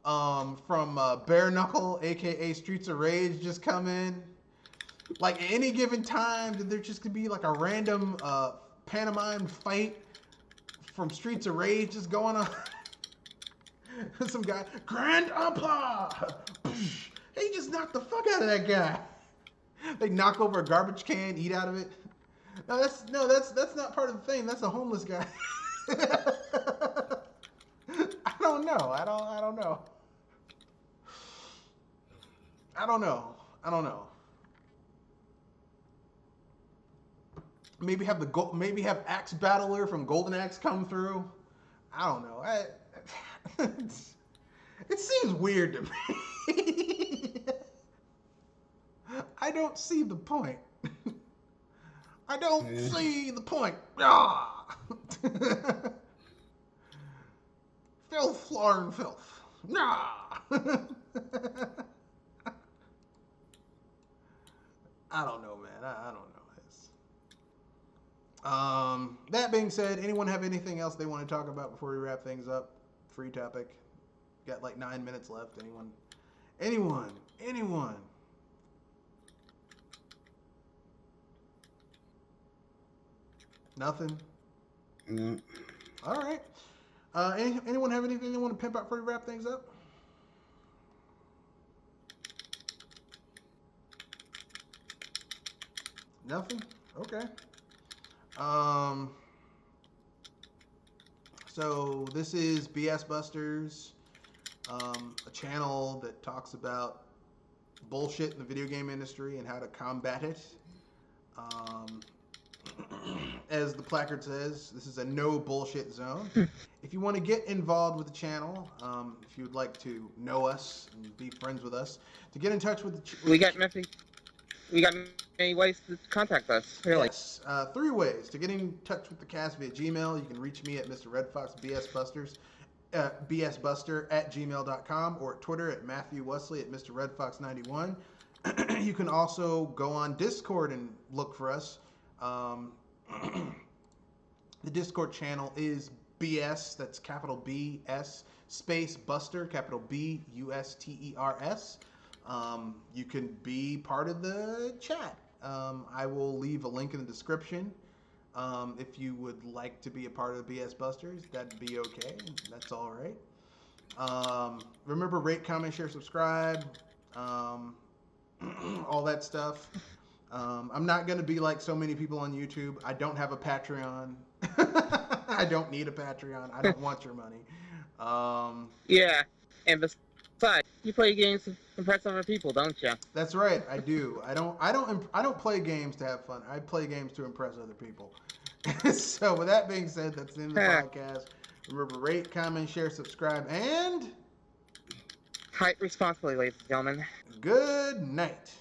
from Bare Knuckle, aka Streets of Rage, just come in. Like at any given time, there just could be like a random pantomime fight from Streets of Rage just going on. Some guy, Grand Emperor! He just knocked the fuck out of that guy. They knock over a garbage can, eat out of it. No, that's not part of the thing. That's a homeless guy. I don't know. I don't know. Maybe have Axe Battler from Golden Axe come through. I don't know. It seems weird to me. I don't see the point. I don't Yeah. see the point. Ah! Filth, floor, and filth. Nah! I don't know, man. I don't know. That being said, anyone have anything else they want to talk about before we wrap things up? Free topic. Got like 9 minutes left. Anyone? Nothing? No. All right. Anyone have anything they want to pimp out before we wrap things up? Nothing? Okay. So this is BS Busters, a channel that talks about bullshit in the video game industry and how to combat it. As the placard says, this is a no bullshit zone. If you want to get involved with the channel, if you would like to know us and be friends with us, to get in touch with We got many ways to contact us. Really. Yes, 3 ways to get in touch with the cast via Gmail. You can reach me at Mr. Red Fox BS Busters, bsbuster@gmail.com, or at Twitter at Matthew Wesley at Mr. Red Fox 91. You can also go on Discord and look for us. The Discord channel is BS, that's capital BS, space Buster, capital BUSTERS. You can be part of the chat. I will leave a link in the description. If you would like to be a part of BS Busters, that'd be okay. That's all right. Remember, rate, comment, share, subscribe, all that stuff. I'm not going to be like so many people on YouTube. I don't have a Patreon. I don't need a Patreon. I don't want your money. Yeah, and besides, you play games to impress other people, don't you? That's right. I do. I don't play games to have fun. I play games to impress other people. So with that being said, that's the end of the podcast. Remember, rate, comment, share, subscribe, and Hype responsibly, ladies and gentlemen. good night.